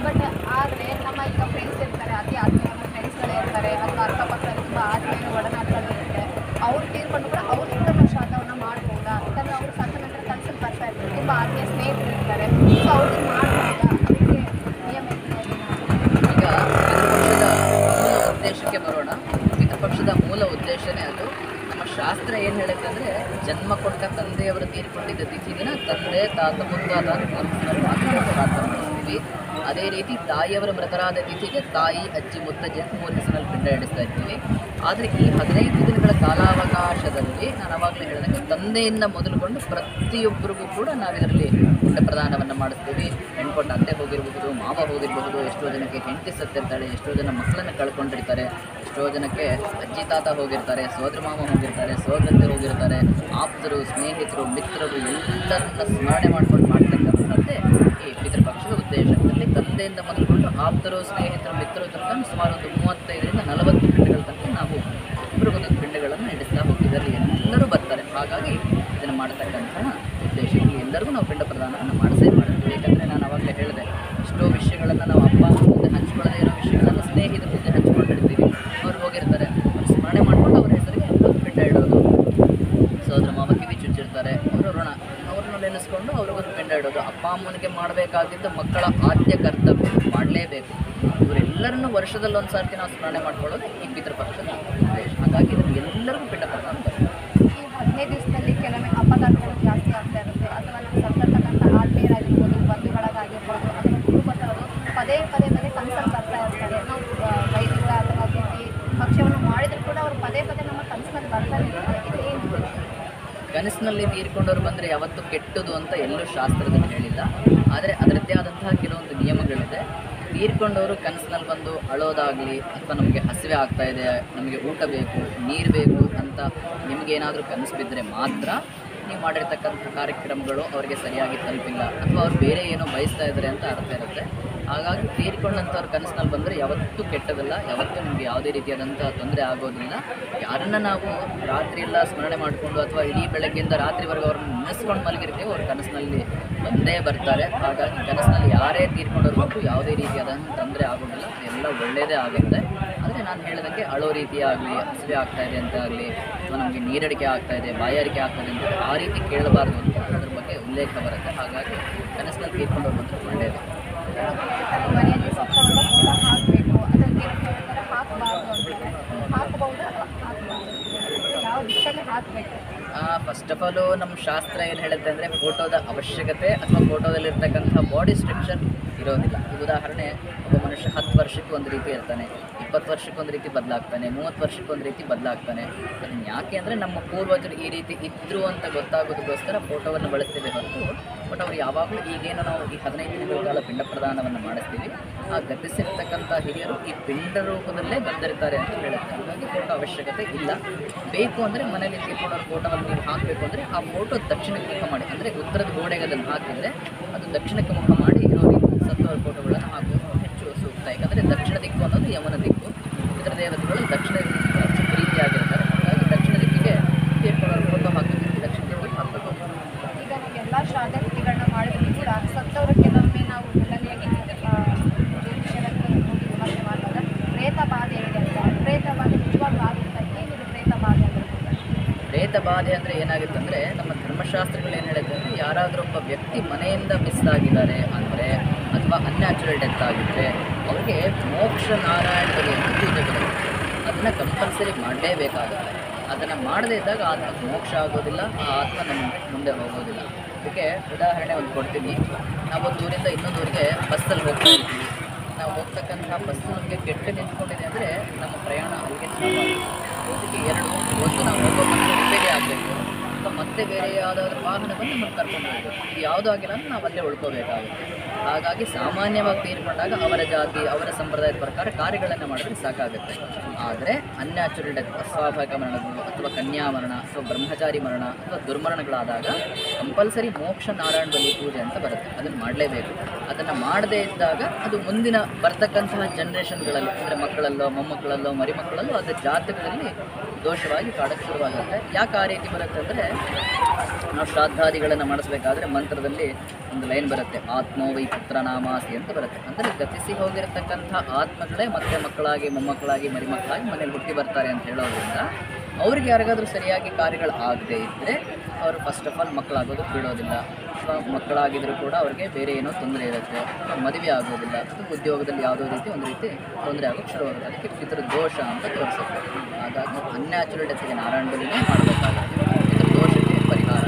ಬಟ್ ಆದರೆ ನಮ್ಮ ಈಗ ಫ್ರೆಂಡ್ಸ್ ಇರ್ತಾರೆ, ಅತಿ ಆತ್ಮೀಯ ಫ್ರೆಂಡ್ಸ್ಗಳೇ ಇರ್ತಾರೆ, ಅಥವಾ ಅಕ್ಕಪಕ್ಕದಲ್ಲಿ ತುಂಬ ಆತ್ಮೀಯ ಒಡನಾಟಗಳಿರುತ್ತೆ. ಅವ್ರು ತೀರ್ಕೊಂಡು ಕೂಡ ಅವ್ರಿಂದ ನಾವು ಶ್ರಾದ್ದವನ್ನು ಮಾಡ್ಬೋದಾ? ಯಾಕಂದರೆ ಅವರು ಸತ್ತ ನಂತರ ಕನಸಲ್ಲಿ ಬರ್ತಾ ಇರ್ತಾರೆ, ತುಂಬ ಆತ್ಮೀಯ ಸ್ನೇಹಿತರು ಇರ್ತಾರೆ. ಸೊ ಅವ್ರಿಗೆ ಮಾಡ್ಬೋದಾ? ಅದಕ್ಕೆ ನಿಯಮ ಈಗ ಪಿತೃಪಕ್ಷದ ಮೂಲ ಉದ್ದೇಶಕ್ಕೆ ಬರೋಣ. ಪಿತೃಪಕ್ಷದ ಮೂಲ ಉದ್ದೇಶನೇ ಅದು. ನಮ್ಮ ಶಾಸ್ತ್ರ ಏನು ಹೇಳುತ್ತೆ ಅಂದರೆ, ಜನ್ಮ ಕೊಟ್ಟ ತಂದೆಯವರು ತೀರಿಕೊಂಡಿದ್ದ ತಿಥಿ ದಿನ ತಂದೆ, ತಾತ, ಮುತ್ತಾತ ಶ್ರಾದ್ದ ಮಾಡಿಸ್ತೀವಿ. ಅದೇ ರೀತಿ ತಾಯಿಯವರ ಮೃತರಾದ ತಿಥಿಗೆ ತಾಯಿ, ಅಜ್ಜಿ, ಮುತ್ತಜ್ಜಿ ಅಂತ 3 ಹೆಸರಲ್ಲಿ ಪಿಂಡ ಇಡಿಸ್ತಾ ಇರ್ತೀವಿ. ಆದರೆ ಈ 15 ದಿನಗಳ ಕಾಲಾವಕಾಶದಲ್ಲಿ ನಾನು ಅವಾಗಲೇ ಹೇಳಿದಂಗೆ ತಂದೆಯಿಂದ ಮೊದಲುಗೊಂಡು ಪ್ರತಿಯೊಬ್ಬರಿಗೂ ಕೂಡ ನಾವಿದರಲ್ಲಿ ಪಿಂಡ ಪ್ರದಾನವನ್ನು ಮಾಡಿಸ್ತೀವಿ. ಹೆಣ್ಕೊಟ್ಟು ಅತ್ತೆ ಹೋಗಿರಬಹುದು, ಮಾವ ಹೋಗಿರಬಹುದು, ಎಷ್ಟೋ ಜನಕ್ಕೆ ಹೆಂಡತಿ ಸತ್ತಿರ್ತಾಳೆ, ಎಷ್ಟೋ ಜನ ಮಕ್ಕಳನ್ನು ಕಳ್ಕೊಂಡಿರ್ತಾರೆ, ಎಷ್ಟೋ ಜನಕ್ಕೆ ಅಜ್ಜಿ ತಾತ ಹೋಗಿರ್ತಾರೆ, ಸೋದರ ಮಾವ ಹೋಗಿರ್ತಾರೆ, ಸೋದರತ್ತೆ ಹೋಗಿರ್ತಾರೆ, ಆಪ್ತರು, ಸ್ನೇಹಿತರು, ಮಿತ್ರರು ಎಲ್ಲರನ್ನ ಸ್ಮರಣೆ ಮಾಡ್ಕೊಂಡು ಮಾಡ್ತಕ್ಕಂಥದ್ದೇ ಈ ಪಿತೃಪಕ್ಷದ ಉದ್ದೇಶ. ಅದರಲ್ಲಿ ತಂದೆಯಿಂದ ಮೊದಲುಗೊಂಡು ಆಪ್ತರು, ಸ್ನೇಹಿತರು, ಮಿತ್ರರು ತನಕ ಸುಮಾರು ಒಂದು 35ರಿಂದ 40 ಪಿಂಡಗಳ ತನಕ ನಾವು ಒಬ್ಬರಿಗೊಂದು ಪಿಂಡಗಳನ್ನು ಇಡಿಸ್ತಾ ಹೋಗ್ತಿದ್ದಲ್ಲಿ ಎಲ್ಲರೂ ಬರ್ತಾರೆ. ಹಾಗಾಗಿ ಇದನ್ನು ಮಾಡತಕ್ಕಂತಹ ಉದ್ದೇಶ. ಎಲ್ಲರಿಗೂ ನಾವು ಪಿಂಡ ಪ್ರದಾನವನ್ನು ಮಾಡಿಸೇ ಮಾಡ್ತೀವಿ. ಏಕೆಂದರೆ ನಾನು ಅವಾಗಲೇ ಹೇಳಿದೆ, ಎಷ್ಟೋ ವಿಷಯಗಳನ್ನು ನಾವು ಅಪ್ಪ ಮುಂದೆ ಹಂಚ್ಕೊಳ್ಳದೇ ಇರೋ ವಿಷಯಗಳನ್ನು ಸ್ನೇಹಿತರ ಮುಂದೆ ಹಂಚ್ಕೊಂಡಿರ್ತೀವಿ. ಅವ್ರು ಹೋಗಿರ್ತಾರೆ, ಅವ್ರು ಸ್ಮರಣೆ ಮಾಡ್ಕೊಂಡು ಅವ್ರ ಹೆಸರಿಗೆ ಪಿಂಡ ಇಡೋದು. ಸೋದರ ಮಾವ ಕಿವಿ ಚುಚ್ಚಿರ್ತಾರೆ, ಅವರು ಋಣ, ಅವ್ರನ್ನ ನೆನೆಸ್ಕೊಂಡು ಅವ್ರಿಗೊಂದು ಪಿಂಡ ಇಡೋದು. ಅಪ್ಪ ಅಮ್ಮನಿಗೆ ಮಾಡಬೇಕಾಗಿದ್ದು ಮಕ್ಕಳ ಆದ್ಯ ಕರ್ತವ್ಯ, ಮಾಡಲೇಬೇಕು. ಇವರೆಲ್ಲರನ್ನೂ ವರ್ಷದಲ್ಲೊಂದು ಸರ್ತಿ ನಾವು ಸ್ಮರಣೆ ಮಾಡ್ಕೊಳ್ಳೋದು ಈ ಪಿತೃಪಕ್ಷದ ಉದ್ದೇಶ. ಹಾಗಾಗಿ ಇದನ್ನು ಎಲ್ಲರಿಗೂ ಪಿಂಡ ಪ್ರದಾನ ಬರ್ತದೆ. ಈ 15 ದಿವಸದಲ್ಲಿ ಕೆಲವೊಮ್ಮೆ ಅಪಘಾತಗಳು ಜಾಸ್ತಿ ಆಗ್ತಾ ಇರುತ್ತೆ, ಅಥವಾ ನಮಗೆ ಸತ್ತಕ್ಕಂಥ ಆತ್ಮೀಯರಾಗಿರ್ಬೋದು, ಬಂಧುಗಳಾಗಿರ್ಬೋದು, ಅಥವಾ ಕುಟುಂಬದವರು ಪದೇ ಕನಸಲ್ಲಿ ಬರ್ತಾ ಇರ್ತಾರೆ. ನಾವು ವೈದಿಕ ಅಥವಾ ತಿಥಿ ಭಕ್ಷ್ಯವನ್ನು ಮಾಡಿದರೂ ಕೂಡ ಅವರು ಪದೇ ನಮ್ಮ ಕನಸಿನಲ್ಲಿ ಬರ್ತಾರೆ ಇರ್ತಾರೆ. ಇದು ಏನು? ಕನಸಿನಲ್ಲಿ ತೀರ್ಕೊಂಡವ್ರು ಬಂದರೆ ಯಾವತ್ತೂ ಕೆಟ್ಟದು ಅಂತ ಎಲ್ಲೂ ಶಾಸ್ತ್ರದಲ್ಲಿ ಹೇಳಿಲ್ಲ. ಆದರೆ ಅದರದ್ದೇ ಆದಂತಹ ಕೆಲವೊಂದು ನಿಯಮಗಳಿದೆ. ತೀರ್ಕೊಂಡವರು ಕನಸಿನಲ್ಲಿ ಬಂದು ಅಳೋದಾಗಲಿ, ಅಥವಾ ನಮಗೆ ಹಸಿವೆ ಆಗ್ತಾ ಇದೆ, ನಮಗೆ ಊಟ ಬೇಕು, ನೀರು ಬೇಕು ಅಂತ ನಿಮಗೇನಾದರೂ ಕನಸು ಬಿದ್ದರೆ ಮಾತ್ರ ನೀವು ಮಾಡಿರ್ತಕ್ಕಂಥ ಕಾರ್ಯಕ್ರಮಗಳು ಅವರಿಗೆ ಸರಿಯಾಗಿ ತಲುಪಿಲ್ಲ, ಅಥವಾ ಅವ್ರು ಬೇರೆ ಏನೋ ಬಯಸ್ತಾ ಇದ್ದಾರೆ ಅಂತ ಅರ್ಥ ಇರುತ್ತೆ. ಹಾಗಾಗಿ ತೀರ್ಕೊಂಡಂಥವ್ರ ಕನಸಿನಲ್ಲಿ ಬಂದರೆ ಯಾವತ್ತೂ ಕೆಟ್ಟದಲ್ಲ, ಯಾವತ್ತೂ ನಿಮಗೆ ಯಾವುದೇ ರೀತಿಯಾದಂಥ ತೊಂದರೆ ಆಗೋದಿಲ್ಲ. ಯಾರನ್ನು ನಾವು ರಾತ್ರಿ ಎಲ್ಲ ಸ್ಮರಣೆ ಮಾಡಿಕೊಂಡು ಅಥವಾ ಇಡೀ ಬೆಳಗ್ಗೆಯಿಂದ ರಾತ್ರಿವರೆಗೂ ಅವ್ರನ್ನ ನೆನೆಸ್ಕೊಂಡು ಮಲಗಿರ್ತೀವಿ, ಅವ್ರ ಕನಸಿನಲ್ಲಿ ಬಂದೇ ಬರ್ತಾರೆ. ಹಾಗಾಗಿ ಕನಸಿನಲ್ಲಿ ಯಾರೇ ತೀರ್ಕೊಂಡವ್ರಿಗೂ ಯಾವುದೇ ರೀತಿಯಾದಂಥ ತೊಂದರೆ ಆಗೋದಿಲ್ಲ, ಎಲ್ಲ ಒಳ್ಳೆಯದೇ ಆಗುತ್ತೆ. ಆದರೆ ನಾನು ಹೇಳಿದಂಗೆ ಅಳೋ ರೀತಿಯಾಗಲಿ, ಹಸಿವೆ ಆಗ್ತಾ ಇದೆ ಅಂತ ಆಗಲಿ, ಅಥವಾ ನಮಗೆ ನೀರಡಿಕೆ ಆಗ್ತಾ ಇದೆ, ಬಾಯಾರಿಕೆ ಆಗ್ತಾಯಿದೆ ಅಂತ ಆ ರೀತಿ ಕೇಳಬಾರ್ದು ಅಂತ ಅದ್ರ ಬಗ್ಗೆ ಉಲ್ಲೇಖ ಬರುತ್ತೆ. ಹಾಗಾಗಿ ಕನಸಿನಲ್ಲಿ ತೀರ್ಕೊಂಡವ್ರು ಬಂದರೆ ಒಳ್ಳೆಯದು. ಮನೆಯಲ್ಲಿ ಸತ್ತವರ ಫೋಟೋ ಹಾಕಬೇಕು, ಅಥವಾ ತೀರ್ಕೊಂಡವರ ಹಾಕಬಾರ್ದು ಅಂತಾರೆ. ಹಾಕಬಹುದು ಅಥವಾ ಹಾಕಬಾರ್ದು, ಯಾವ ದಿಕ್ಕಲ್ಲಿ ಹಾಕಬೇಕು? ಫಸ್ಟ್ ಆಫ್ ಆಲು ನಮ್ಮ ಶಾಸ್ತ್ರ ಏನು ಹೇಳುತ್ತೆ ಅಂದರೆ, ಫೋಟೋದ ಅವಶ್ಯಕತೆ ಅಥವಾ ಫೋಟೋದಲ್ಲಿರ್ತಕ್ಕಂಥ ಬಾಡಿ ಸ್ಟ್ರಕ್ಚರ್ ಇರೋದಿಲ್ಲ. ಉದಾಹರಣೆ, ಒಬ್ಬ ಮನುಷ್ಯ 10 ವರ್ಷಕ್ಕೆ ಒಂದು ರೀತಿ ಇರ್ತಾನೆ, 20 ವರ್ಷಕ್ಕೆ ಒಂದು ರೀತಿ ಬದಲಾಗ್ತಾನೆ, 30 ವರ್ಷಕ್ಕೆ ಒಂದು ರೀತಿ ಬದಲಾಗ್ತಾನೆ. ಅದನ್ನು ಯಾಕೆ ಅಂದರೆ ನಮ್ಮ ಪೂರ್ವಜರು ಈ ರೀತಿ ಇದ್ದರು ಅಂತ ಗೊತ್ತಾಗೋದಕ್ಕೋಸ್ಕರ ಫೋಟೋವನ್ನು ಬಳಸ್ತೀವಿ ಹೊರತು, ಬಟ್ ಅವ್ರು ಯಾವಾಗಲೂ ಈಗೇನು ನಾವು ಈ 15 ದಿನಗಳ ಕಾಲ ಪಿಂಡ ಪ್ರದಾನವನ್ನು ಮಾಡಿಸ್ತೀವಿ, ಆ ಗತಿಸಿರ್ತಕ್ಕಂಥ ಹಿರಿಯರು ಈ ಪಿಂಡ ರೂಪದಲ್ಲೇ ಬಂದಿರ್ತಾರೆ ಅಂತ ಹೇಳುತ್ತೆ. ಹಾಗಾಗಿ ಫೋಟೋ ಅವಶ್ಯಕತೆ ಇಲ್ಲ. ಬೇಕು ಅಂದರೆ ಮನೇಲಿ ತೀರ್ಕೊಂಡವ್ರ ಫೋಟೋವನ್ನು ನೀವು ಹಾಕಬೇಕು ಅಂದರೆ ಆ ಫೋಟೋ ದಕ್ಷಿಣಕ್ಕೆ ಮುಖ ಮಾಡಿ, ಅಂದರೆ ಉತ್ತರದ ಗೋಡೆಗೆ ಅದನ್ನು ಹಾಕಿದರೆ ಅದು ದಕ್ಷಿಣಕ್ಕೆ ಮುಖ ಮಾಡಿ ಇರೋ ರೀತಿ ಸತ್ತವರ ಫೋಟೋಗಳನ್ನು ಹಾಕೋದು ಹೆಚ್ಚು ಸೂಕ್ತ. ಯಾಕಂದರೆ ದಕ್ಷಿಣ ದಿಕ್ಕು ಅನ್ನೋದು ಯಮನ ದಿಕ್ಕು, ಇದರ ದೇವತೆಗಳು ದಕ್ಷಿಣ ರೀತಿಯಾಗಿರ್ತಾರೆ. ಹಾಗಾಗಿ ದಕ್ಷಿಣ ದಿಕ್ಕಿಗೆ ತೀರ್ಕೊಂಡವ್ರ ಫೋಟೋ ಹಾಕೋದು ದಕ್ಷಿಣ ದಿಕ್ಕಿಗೆ ಹಾಕಬೇಕು. ಈಗ ನಾವೆಲ್ಲ ಶ್ರಾದ್ದ ತಿಥಿಗಳನ್ನ ಮಾಡಿದ್ರು ಕೂಡ ಸತ್ತವರು ಕೆಲವೊಮ್ಮೆ ನಾವು ಮೊದಲನೆಯಾಗಿ ಜ್ಯೋತಿಷ್ಯರಲ್ಲಿ ಹೋಗಿ ವಿಮರ್ಶೆ ಮಾಡಿದಾಗ ಪ್ರೇತ ಬಾಧೆ ಇದೆ ಅಂತ. ಪ್ರೇತ ಬಾಧೆ ನಿಜವಾಗ್ಲೂ ಆಗುತ್ತೆ? ಏನಿದೆ ಪ್ರೇತ ಬಾಧೆ ಅಂದರೆ? ಪ್ರೇತ ಬಾಧೆ ಅಂದರೆ ಏನಾಗುತ್ತೆ ಅಂದರೆ, ನಮ್ಮ ಧರ್ಮಶಾಸ್ತ್ರಗಳು ಏನು ಹೇಳುತ್ತೆ ಅಂದರೆ, ಯಾರಾದರೂ ಒಬ್ಬ ವ್ಯಕ್ತಿ ಮನೆಯಿಂದ ಮಿಸ್ ಆಗಿದ್ದಾರೆ ಅಂದರೆ, ಅಥವಾ ಅನ್ಯಾಚುರಲ್ ಡೆತ್ ಆಗಿದ್ದರೆ ಅವ್ರಿಗೆ ಮೋಕ್ಷ ನಾರಾಯಣ ಬಲಿ ಅಂತ ಪೂಜೆ ಬರುತ್ತೆ. ಅದನ್ನು ಕಂಪಲ್ಸರಿ ಮಾಡಲೇಬೇಕಾಗುತ್ತೆ. ಅದನ್ನು ಮಾಡದೇ ಇದ್ದಾಗ ಆತ್ಮಕ್ಕೆ ಮೋಕ್ಷ ಆಗೋದಿಲ್ಲ, ಆ ಆತ್ಮ ನಮ್ಮ ಮುಂದೆ ಹೋಗೋದಿಲ್ಲ. ಅದಕ್ಕೆ ಉದಾಹರಣೆ ಒಂದು ಕೊಡ್ತೀನಿ. ನಾವೊಂದು ಊರಿಂದ ಇನ್ನೊಂದು ಊರಿಗೆ ಬಸ್ಸಲ್ಲಿ ಹೋಗ್ತಾ ಇರ್ತೀವಿ. ನಾವು ಹೋಗ್ತಕ್ಕಂಥ ಬಸ್ಸು ನಮಗೆ ಕೆಟ್ಟು ನಿಂತ್ಕೊಂಡಿದೆ ಅಂದರೆ ನಮ್ಮ ಪ್ರಯಾಣ ಅಲ್ಲಿಗೆ ಚಾಲು ಆಗುತ್ತೆ. ಒಂದು ನಾವು ಹೋಗೋ ಬಸ್ಸು ರಿಪೇರಿ ಆಗಬೇಕು, ಅಥವಾ ಮತ್ತೆ ಬೇರೆ ಯಾವುದಾದ್ರೂ ವಾಹನ ಬಂದು ನಮ್ಮನ್ನು ಕರ್ಕೊಂಡು ಹೋಗಬೇಕು. ಇದು ಯಾವುದೂ ಆಗಿಲ್ಲ ಅಂದರೆ ನಾವು ಅಲ್ಲೇ ಉಳ್ಕೋಬೇಕಾಗುತ್ತೆ. ಹಾಗಾಗಿ ಸಾಮಾನ್ಯವಾಗಿ ತೀರ್ಕೊಂಡಾಗ ಅವರ ಜಾತಿ, ಅವರ ಸಂಪ್ರದಾಯದ ಪ್ರಕಾರ ಕಾರ್ಯಗಳನ್ನು ಮಾಡಿದ್ರೆ ಸಾಕಾಗುತ್ತೆ. ಆದರೆ ಅನ್ಯಾಚುರಲ್ ಡೆತ್, ಅಸ್ವಾಭಾವಿಕ ಮರಣಗಳು, ಅಥವಾ ಕನ್ಯಾ ಮರಣ, ಅಥವಾ ಬ್ರಹ್ಮಚಾರಿ ಮರಣ, ಅಥವಾ ದುರ್ಮರಣಗಳಾದಾಗ ಕಂಪಲ್ಸರಿ ಮೋಕ್ಷ ನಾರಾಯಣ ಬಲಿ ಪೂಜೆ ಅಂತ ಬರುತ್ತೆ. ಅದನ್ನು ಮಾಡಲೇಬೇಕು. ಅದನ್ನು ಮಾಡದೇ ಇದ್ದಾಗ ಅದು ಮುಂದಿನ ಬರ್ತಕ್ಕಂತಹ ಜನ್ರೇಷನ್ಗಳಲ್ಲಿ, ಅಂದರೆ ಮಕ್ಕಳಲ್ಲೋ, ಮೊಮ್ಮಕ್ಕಳಲ್ಲೋ, ಮರಿಮಕ್ಕಳಲ್ಲೋ ಅದರ ಜಾತಕದಲ್ಲಿ ದೋಷವಾಗಿ ಕಾಡಕ್ಕೆ ಶುರುವಾಗುತ್ತೆ. ಯಾಕೆ ಆ ರೀತಿ ಬರುತ್ತೆ ಅಂದರೆ, ನಾವು ಶ್ರಾದ್ದಾದಿಗಳನ್ನು ಮಾಡಿಸ್ಬೇಕಾದ್ರೆ ಮಂತ್ರದಲ್ಲಿ ಒಂದು ಲೈನ್ ಬರುತ್ತೆ, ಆತ್ಮೋ ವೈ ಪುತ್ರನಾಮಾಸಿ ಅಂತ ಬರುತ್ತೆ. ಅಂದರೆ ಗತಿಸಿ ಹೋಗಿರತಕ್ಕಂಥ ಆತ್ಮಗಳೇ ಮತ್ತೆ ಮಕ್ಕಳಾಗಿ, ಮೊಮ್ಮಕ್ಕಳಾಗಿ, ಮರಿಮಕ್ಕಳಾಗಿ ಮನೇಲಿ ಹುಟ್ಟಿ ಬರ್ತಾರೆ ಅಂತ ಹೇಳೋದ್ರಿಂದ ಅವ್ರಿಗೆ ಯಾರಿಗಾದ್ರೂ ಸರಿಯಾಗಿ ಕಾರ್ಯಗಳು ಆಗದೇ ಇದ್ದರೆ ಅವರು ಫಸ್ಟ್ ಆಫ್ ಆಲ್ ಮಕ್ಕಳಾಗೋದು ಬಿಡೋದಿಲ್ಲ. ಅಥವಾ ಮಕ್ಕಳಾಗಿದ್ದರೂ ಕೂಡ ಅವ್ರಿಗೆ ಬೇರೆ ಏನೋ ತೊಂದರೆ ಇರುತ್ತೆ, ಮದುವೆ ಆಗೋದಿಲ್ಲ, ಉದ್ಯೋಗದಲ್ಲಿ ಯಾವುದೋ ರೀತಿ ಒಂದು ರೀತಿ ತೊಂದರೆ ಆಗೋಕ್ಕೆ ಶುರುವಾಗುತ್ತೆ. ಅದಕ್ಕೆ ಪಿತೃದೋಷ ಅಂತ ತೋರಿಸುತ್ತೆ. ಹಾಗಾಗಿ ಅನ್ಯಾಚುರಲ್ ಡೆತ್ಗೆ ನಾರಾಯಣ ಬಲಿನೇ ಮಾಡಬೇಕಾಗುತ್ತೆ. ಪಿತೃದೋಷಕ್ಕೆ ಪರಿಹಾರ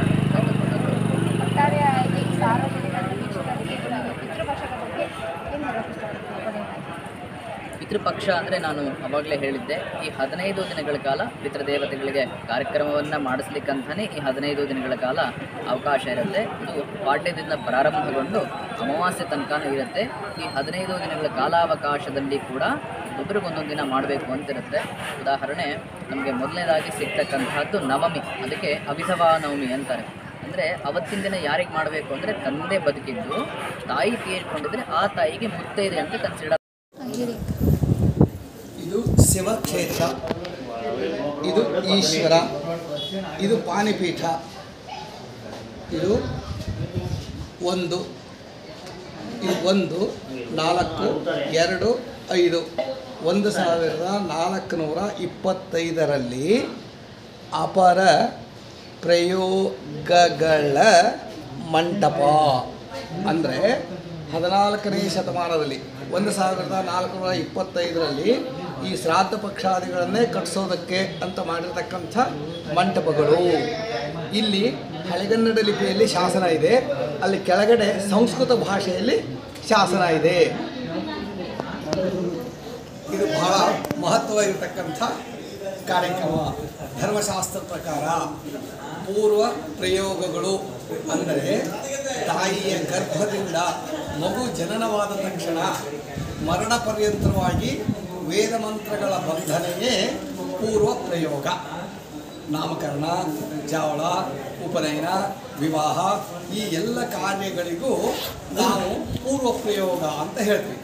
ಒಟ್ಟಾರೆಯಾಗಿ ಸಾರ್ವಜನಿಕರು ವೀಕ್ಷಕರಿಗೆ ಪಿತೃಪಕ್ಷದ ಬಗ್ಗೆ ಏನು ಹೇಳೋಕ್ಕೆ ಇಷ್ಟಪಡ್ತೀನಿ? ಪಿತೃಪಕ್ಷ ಅಂದರೆ ನಾನು ಅವಾಗಲೇ ಹೇಳಿದ್ದೆ, ಈ 15 ದಿನಗಳ ಕಾಲ ಪಿತೃದೇವತೆಗಳಿಗೆ ಕಾರ್ಯಕ್ರಮವನ್ನು ಮಾಡಿಸ್ಲಿಕ್ಕಂತಲೇ ಈ 15 ದಿನಗಳ ಕಾಲ ಅವಕಾಶ ಇರುತ್ತೆ. ಇದು ಪಾಡ್ಯದಿಂದ ಪ್ರಾರಂಭಗೊಂಡು ಅಮಾವಾಸ್ಯೆ ತನಕನೂ ಇರುತ್ತೆ. ಈ 15 ದಿನಗಳ ಕಾಲಾವಕಾಶದಲ್ಲಿ ಕೂಡ ಒಬ್ಬರಿಗೊಂದೊಂದು ದಿನ ಮಾಡಬೇಕು ಅಂತಿರುತ್ತೆ. ಉದಾಹರಣೆ, ನಮಗೆ ಮೊದಲನೇದಾಗಿ ಸಿಗ್ತಕ್ಕಂತಹದ್ದು ನವಮಿ, ಅದಕ್ಕೆ ಅವಿಧವಾ ನವಮಿ ಅಂತಾರೆ. ಅಂದರೆ ಅವತ್ತಿನ ದಿನ ಯಾರಿಗೆ ಮಾಡಬೇಕು ಅಂದರೆ ತಂದೆ ಬದುಕಿದ್ದು ತಾಯಿ ತೀರ್ಕೊಂಡಿದ್ರೆ ಆ ತಾಯಿಗೆ ಮುತ್ತೈದೆ ಅಂತ ಕನ್ಸಿಡರ್. ಇದು ಶಿವಕ್ಷೇತ್ರ, ಇದು ಈಶ್ವರ, ಇದು ಪಾಣಿಪೀಠ. ಇದು 1 ಇದು 1 4 2 5 1425ರಲ್ಲಿ ಅಪರ ಪ್ರಯೋಗಗಳ ಮಂಟಪ ಅಂದರೆ 14ನೇ ಶತಮಾನದಲ್ಲಿ 1425ರಲ್ಲಿ ಈ ಶ್ರಾದ್ದ ಪಕ್ಷಾದಿಗಳನ್ನೇ ಕಟ್ಟಿಸೋದಕ್ಕೆ ಅಂತ ಮಾಡಿರ್ತಕ್ಕಂಥ ಮಂಟಪಗಳು. ಇಲ್ಲಿ ಹಳೆಗನ್ನಡ ಲಿಪಿಯಲ್ಲಿ ಶಾಸನ ಇದೆ, ಅಲ್ಲಿ ಕೆಳಗಡೆ ಸಂಸ್ಕೃತ ಭಾಷೆಯಲ್ಲಿ ಶಾಸನ ಇದೆ. ಇದು ಬಹಳ ಮಹತ್ವವಾಗಿರ್ತಕ್ಕಂಥ ಕಾರ್ಯಕ್ರಮ. ಧರ್ಮಶಾಸ್ತ್ರ ಪ್ರಕಾರ ಪೂರ್ವ ಪ್ರಯೋಗಗಳು ಅಂದರೆ ತಾಯಿಯ ಗರ್ಭದಿಂದ ಮಗು ಜನನವಾದ ತಕ್ಷಣ ಮರಣ ಪರ್ಯಂತರವಾಗಿ ವೇದ ಮಂತ್ರಗಳ ಬಂಧನೆಯೇ ಪೂರ್ವ ಪ್ರಯೋಗ. ನಾಮಕರಣ, ಜಾವಳ, ಉಪನಯನ, ವಿವಾಹ ಈ ಎಲ್ಲ ಕಾರ್ಯಗಳಿಗೂ ನಾವು ಪೂರ್ವ ಪ್ರಯೋಗ ಅಂತ ಹೇಳ್ತೀವಿ.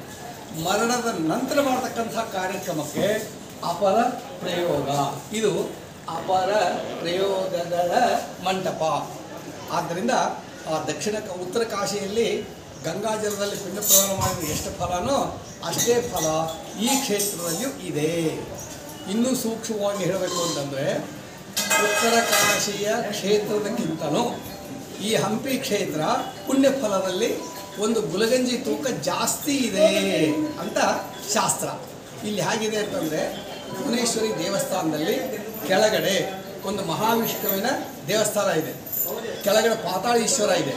ಮರಣದ ನಂತರ ಮಾಡತಕ್ಕಂಥ ಕಾರ್ಯಕ್ರಮಕ್ಕೆ ಅಪರ ಪ್ರಯೋಗ. ಇದು ಅಪರ ಪ್ರಯೋಗಗಳ ಮಂಟಪ. ಆದ್ದರಿಂದ ಉತ್ತರ ಕಾಶಿಯಲ್ಲಿ ಗಂಗಾಜಲದಲ್ಲಿ ಪಿಂಡ ಪ್ರದಾನ ಮಾಡಿದರೆ ಎಷ್ಟು ಫಲನೋ ಅಷ್ಟೇ ಫಲ ಈ ಕ್ಷೇತ್ರದಲ್ಲಿಯೂ ಇದೆ. ಇನ್ನೂ ಸೂಕ್ಷ್ಮವಾಗಿ ಹೇಳಬೇಕು ಅಂತಂದರೆ ಉತ್ತರ ಕಾಶಿಯ ಕ್ಷೇತ್ರದಕ್ಕಿಂತಲೂ ಈ ಹಂಪಿ ಕ್ಷೇತ್ರ ಪುಣ್ಯ ಫಲದಲ್ಲಿ ಒಂದು ಗುಲಗಂಜಿ ತೂಕ ಜಾಸ್ತಿ ಇದೆ ಅಂತ ಶಾಸ್ತ್ರ. ಇಲ್ಲಿ ಹೇಗಿದೆ ಅಂತಂದರೆ ಭುವನೇಶ್ವರಿ ದೇವಸ್ಥಾನದಲ್ಲಿ ಕೆಳಗಡೆ ಒಂದು ಮಹಾವಿಷ್ಣುವಿನ ದೇವಸ್ಥಾನ ಇದೆ, ಕೆಳಗಡೆ ಪಾತಾಳೀಶ್ವರ ಇದೆ,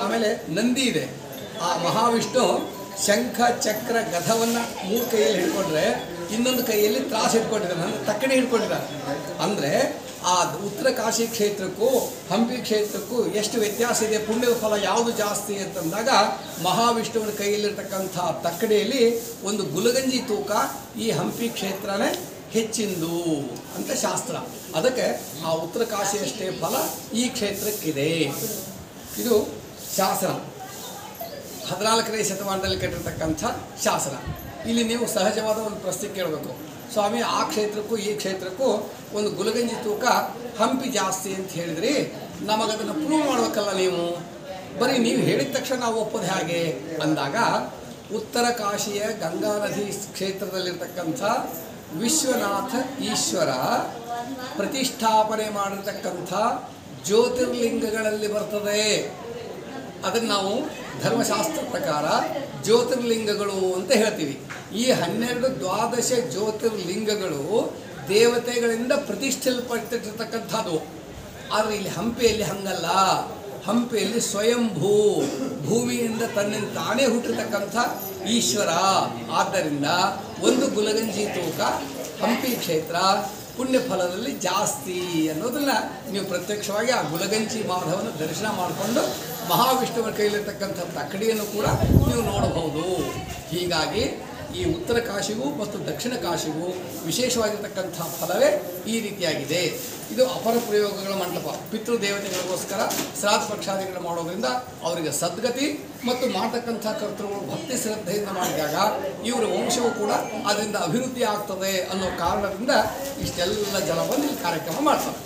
ಆಮೇಲೆ ನಂದಿ ಇದೆ. ಆ ಮಹಾವಿಷ್ಣು ಶಂಖ ಚಕ್ರ ಗಧವನ್ನು 3 ಕೈಯಲ್ಲಿ ಹಿಡ್ಕೊಂಡ್ರೆ ಇನ್ನೊಂದು ಕೈಯಲ್ಲಿ ತ್ರಾಸು ಹಿಡ್ಕೊಂಡಿದ್ದಾನೆ, ಅಂದರೆ ತಕ್ಕಡಿ ಹಿಡ್ಕೊಂಡಿದ್ದಾನೆ. ಅಂದರೆ ಆ ಉತ್ತರ ಕಾಶಿ ಕ್ಷೇತ್ರಕ್ಕೂ ಹಂಪಿ ಕ್ಷೇತ್ರಕ್ಕೂ ಎಷ್ಟು ವ್ಯತ್ಯಾಸ ಇದೆ, ಪುಣ್ಯದ ಫಲ ಯಾವುದು ಜಾಸ್ತಿ ಅಂತಂದಾಗ ಮಹಾವಿಷ್ಣುವಿನ ಕೈಯಲ್ಲಿರ್ತಕ್ಕಂಥ ತಕ್ಕಡಿಯಲ್ಲಿ ಒಂದು ಗುಲಗಂಜಿ ತೂಕ ಈ ಹಂಪಿ ಕ್ಷೇತ್ರನೇ ಹೆಚ್ಚಿಂದು ಅಂತ ಶಾಸ್ತ್ರ. ಅದಕ್ಕೆ ಆ ಉತ್ತರ ಕಾಶಿಯಷ್ಟೇ ಫಲ ಈ ಕ್ಷೇತ್ರಕ್ಕಿದೆ. ಇದು ಶಾಸನ, 14ನೇ ಶತಮಾನದಲ್ಲಿ ಕಟ್ಟಿರ್ತಕ್ಕಂಥ ಶಾಸನ. ಇಲ್ಲಿ ನೀವು ಸಹಜವಾದ ಒಂದು ಪ್ರಶ್ನೆ ಕೇಳಬೇಕು, ಸ್ವಾಮಿ ಆ ಕ್ಷೇತ್ರಕ್ಕೂ ಈ ಕ್ಷೇತ್ರಕ್ಕೂ ಒಂದು ಗುಲಗಂಜಿ ತೂಕ ಹಂಪಿ ಜಾಸ್ತಿ ಅಂತ ಹೇಳಿದ್ರಿ, ನಮಗದನ್ನು ಪ್ರೂವ್ ಮಾಡಬೇಕಲ್ಲ ನೀವು, ಬರೀ ನೀವು ಹೇಳಿದ ತಕ್ಷಣ ನಾವು ಒಪ್ಪೋದು ಹೇಗೆ ಅಂದಾಗ, ಉತ್ತರ ಕಾಶಿಯ ಗಂಗಾ ನದಿ ಕ್ಷೇತ್ರದಲ್ಲಿರ್ತಕ್ಕಂಥ ವಿಶ್ವನಾಥ ಈಶ್ವರ ಪ್ರತಿಷ್ಠಾಪನೆ ಮಾಡಿರ್ತಕ್ಕಂಥ ಜ್ಯೋತಿರ್ಲಿಂಗಗಳಲ್ಲಿ ಬರ್ತದೆ. ಅದನ್ನು ನಾವು ಧರ್ಮಶಾಸ್ತ್ರ ಪ್ರಕಾರ ಜ್ಯೋತಿರ್ಲಿಂಗಗಳು ಅಂತ ಹೇಳ್ತೀವಿ. ಈ 12 ಜ್ಯೋತಿರ್ಲಿಂಗಗಳು ದೇವತೆಗಳಿಂದ ಪ್ರತಿಷ್ಠಿಸಲ್ಪಟ್ಟಿರ್ತಕ್ಕಂಥದ್ದು. ಆದರೆ ಇಲ್ಲಿ ಹಂಪಿಯಲ್ಲಿ ಹಂಗಲ್ಲ. ಹಂಪಿಯಲ್ಲಿ ಸ್ವಯಂಭೂ, ಭೂಮಿಯಿಂದ ತನ್ನಿಂದ ತಾನೇ ಹುಟ್ಟಿರ್ತಕ್ಕಂಥ ಈಶ್ವರ. ಆದ್ದರಿಂದ ಒಂದು ಗುಲಗಂಜಿ ತೂಕ ಹಂಪಿ ಕ್ಷೇತ್ರ ಪುಣ್ಯ ಫಲದಲ್ಲಿ ಜಾಸ್ತಿ ಅನ್ನೋದನ್ನು ನೀವು ಪ್ರತ್ಯಕ್ಷವಾಗಿ ಆ ಗುಲಗಂಜಿ ಮಾಧವನ ದರ್ಶನ ಮಾಡಿಕೊಂಡು ಮಹಾವಿಷ್ಣುವಿನ ಕೈಲಿರ್ತಕ್ಕಂಥ ತಕ್ಕಡಿಯನ್ನು ಕೂಡ ನೀವು ನೋಡಬಹುದು. ಹೀಗಾಗಿ ಈ ಉತ್ತರ ಕಾಶಿಗೂ ಮತ್ತು ದಕ್ಷಿಣ ಕಾಶಿಗೂ ವಿಶೇಷವಾಗಿರ್ತಕ್ಕಂಥ ಫಲವೇ ಈ ರೀತಿಯಾಗಿದೆ. ಇದು ಅಪರ ಪ್ರಯೋಗಗಳ ಮಂಟಪ. ಪಿತೃದೇವತೆಗಳಿಗೋಸ್ಕರ ಶ್ರಾದ್ದ ಪಕ್ಷಾದಿಗಳು ಮಾಡೋದ್ರಿಂದ ಅವರಿಗೆ ಸದ್ಗತಿ ಮತ್ತು ಮಾಡತಕ್ಕಂಥ ಕರ್ತೃಗಳು ಭಕ್ತಿ ಶ್ರದ್ಧೆಯಿಂದ ಮಾಡಿದಾಗ ಇವರ ವಂಶವೂ ಕೂಡ ಅದರಿಂದ ಅಭಿವೃದ್ಧಿ ಆಗ್ತದೆ ಅನ್ನೋ ಕಾರಣದಿಂದ ಇಷ್ಟೆಲ್ಲ ಜನ ಬಂದು ಇಲ್ಲಿ ಕಾರ್ಯಕ್ರಮ ಮಾಡ್ತಾರೆ.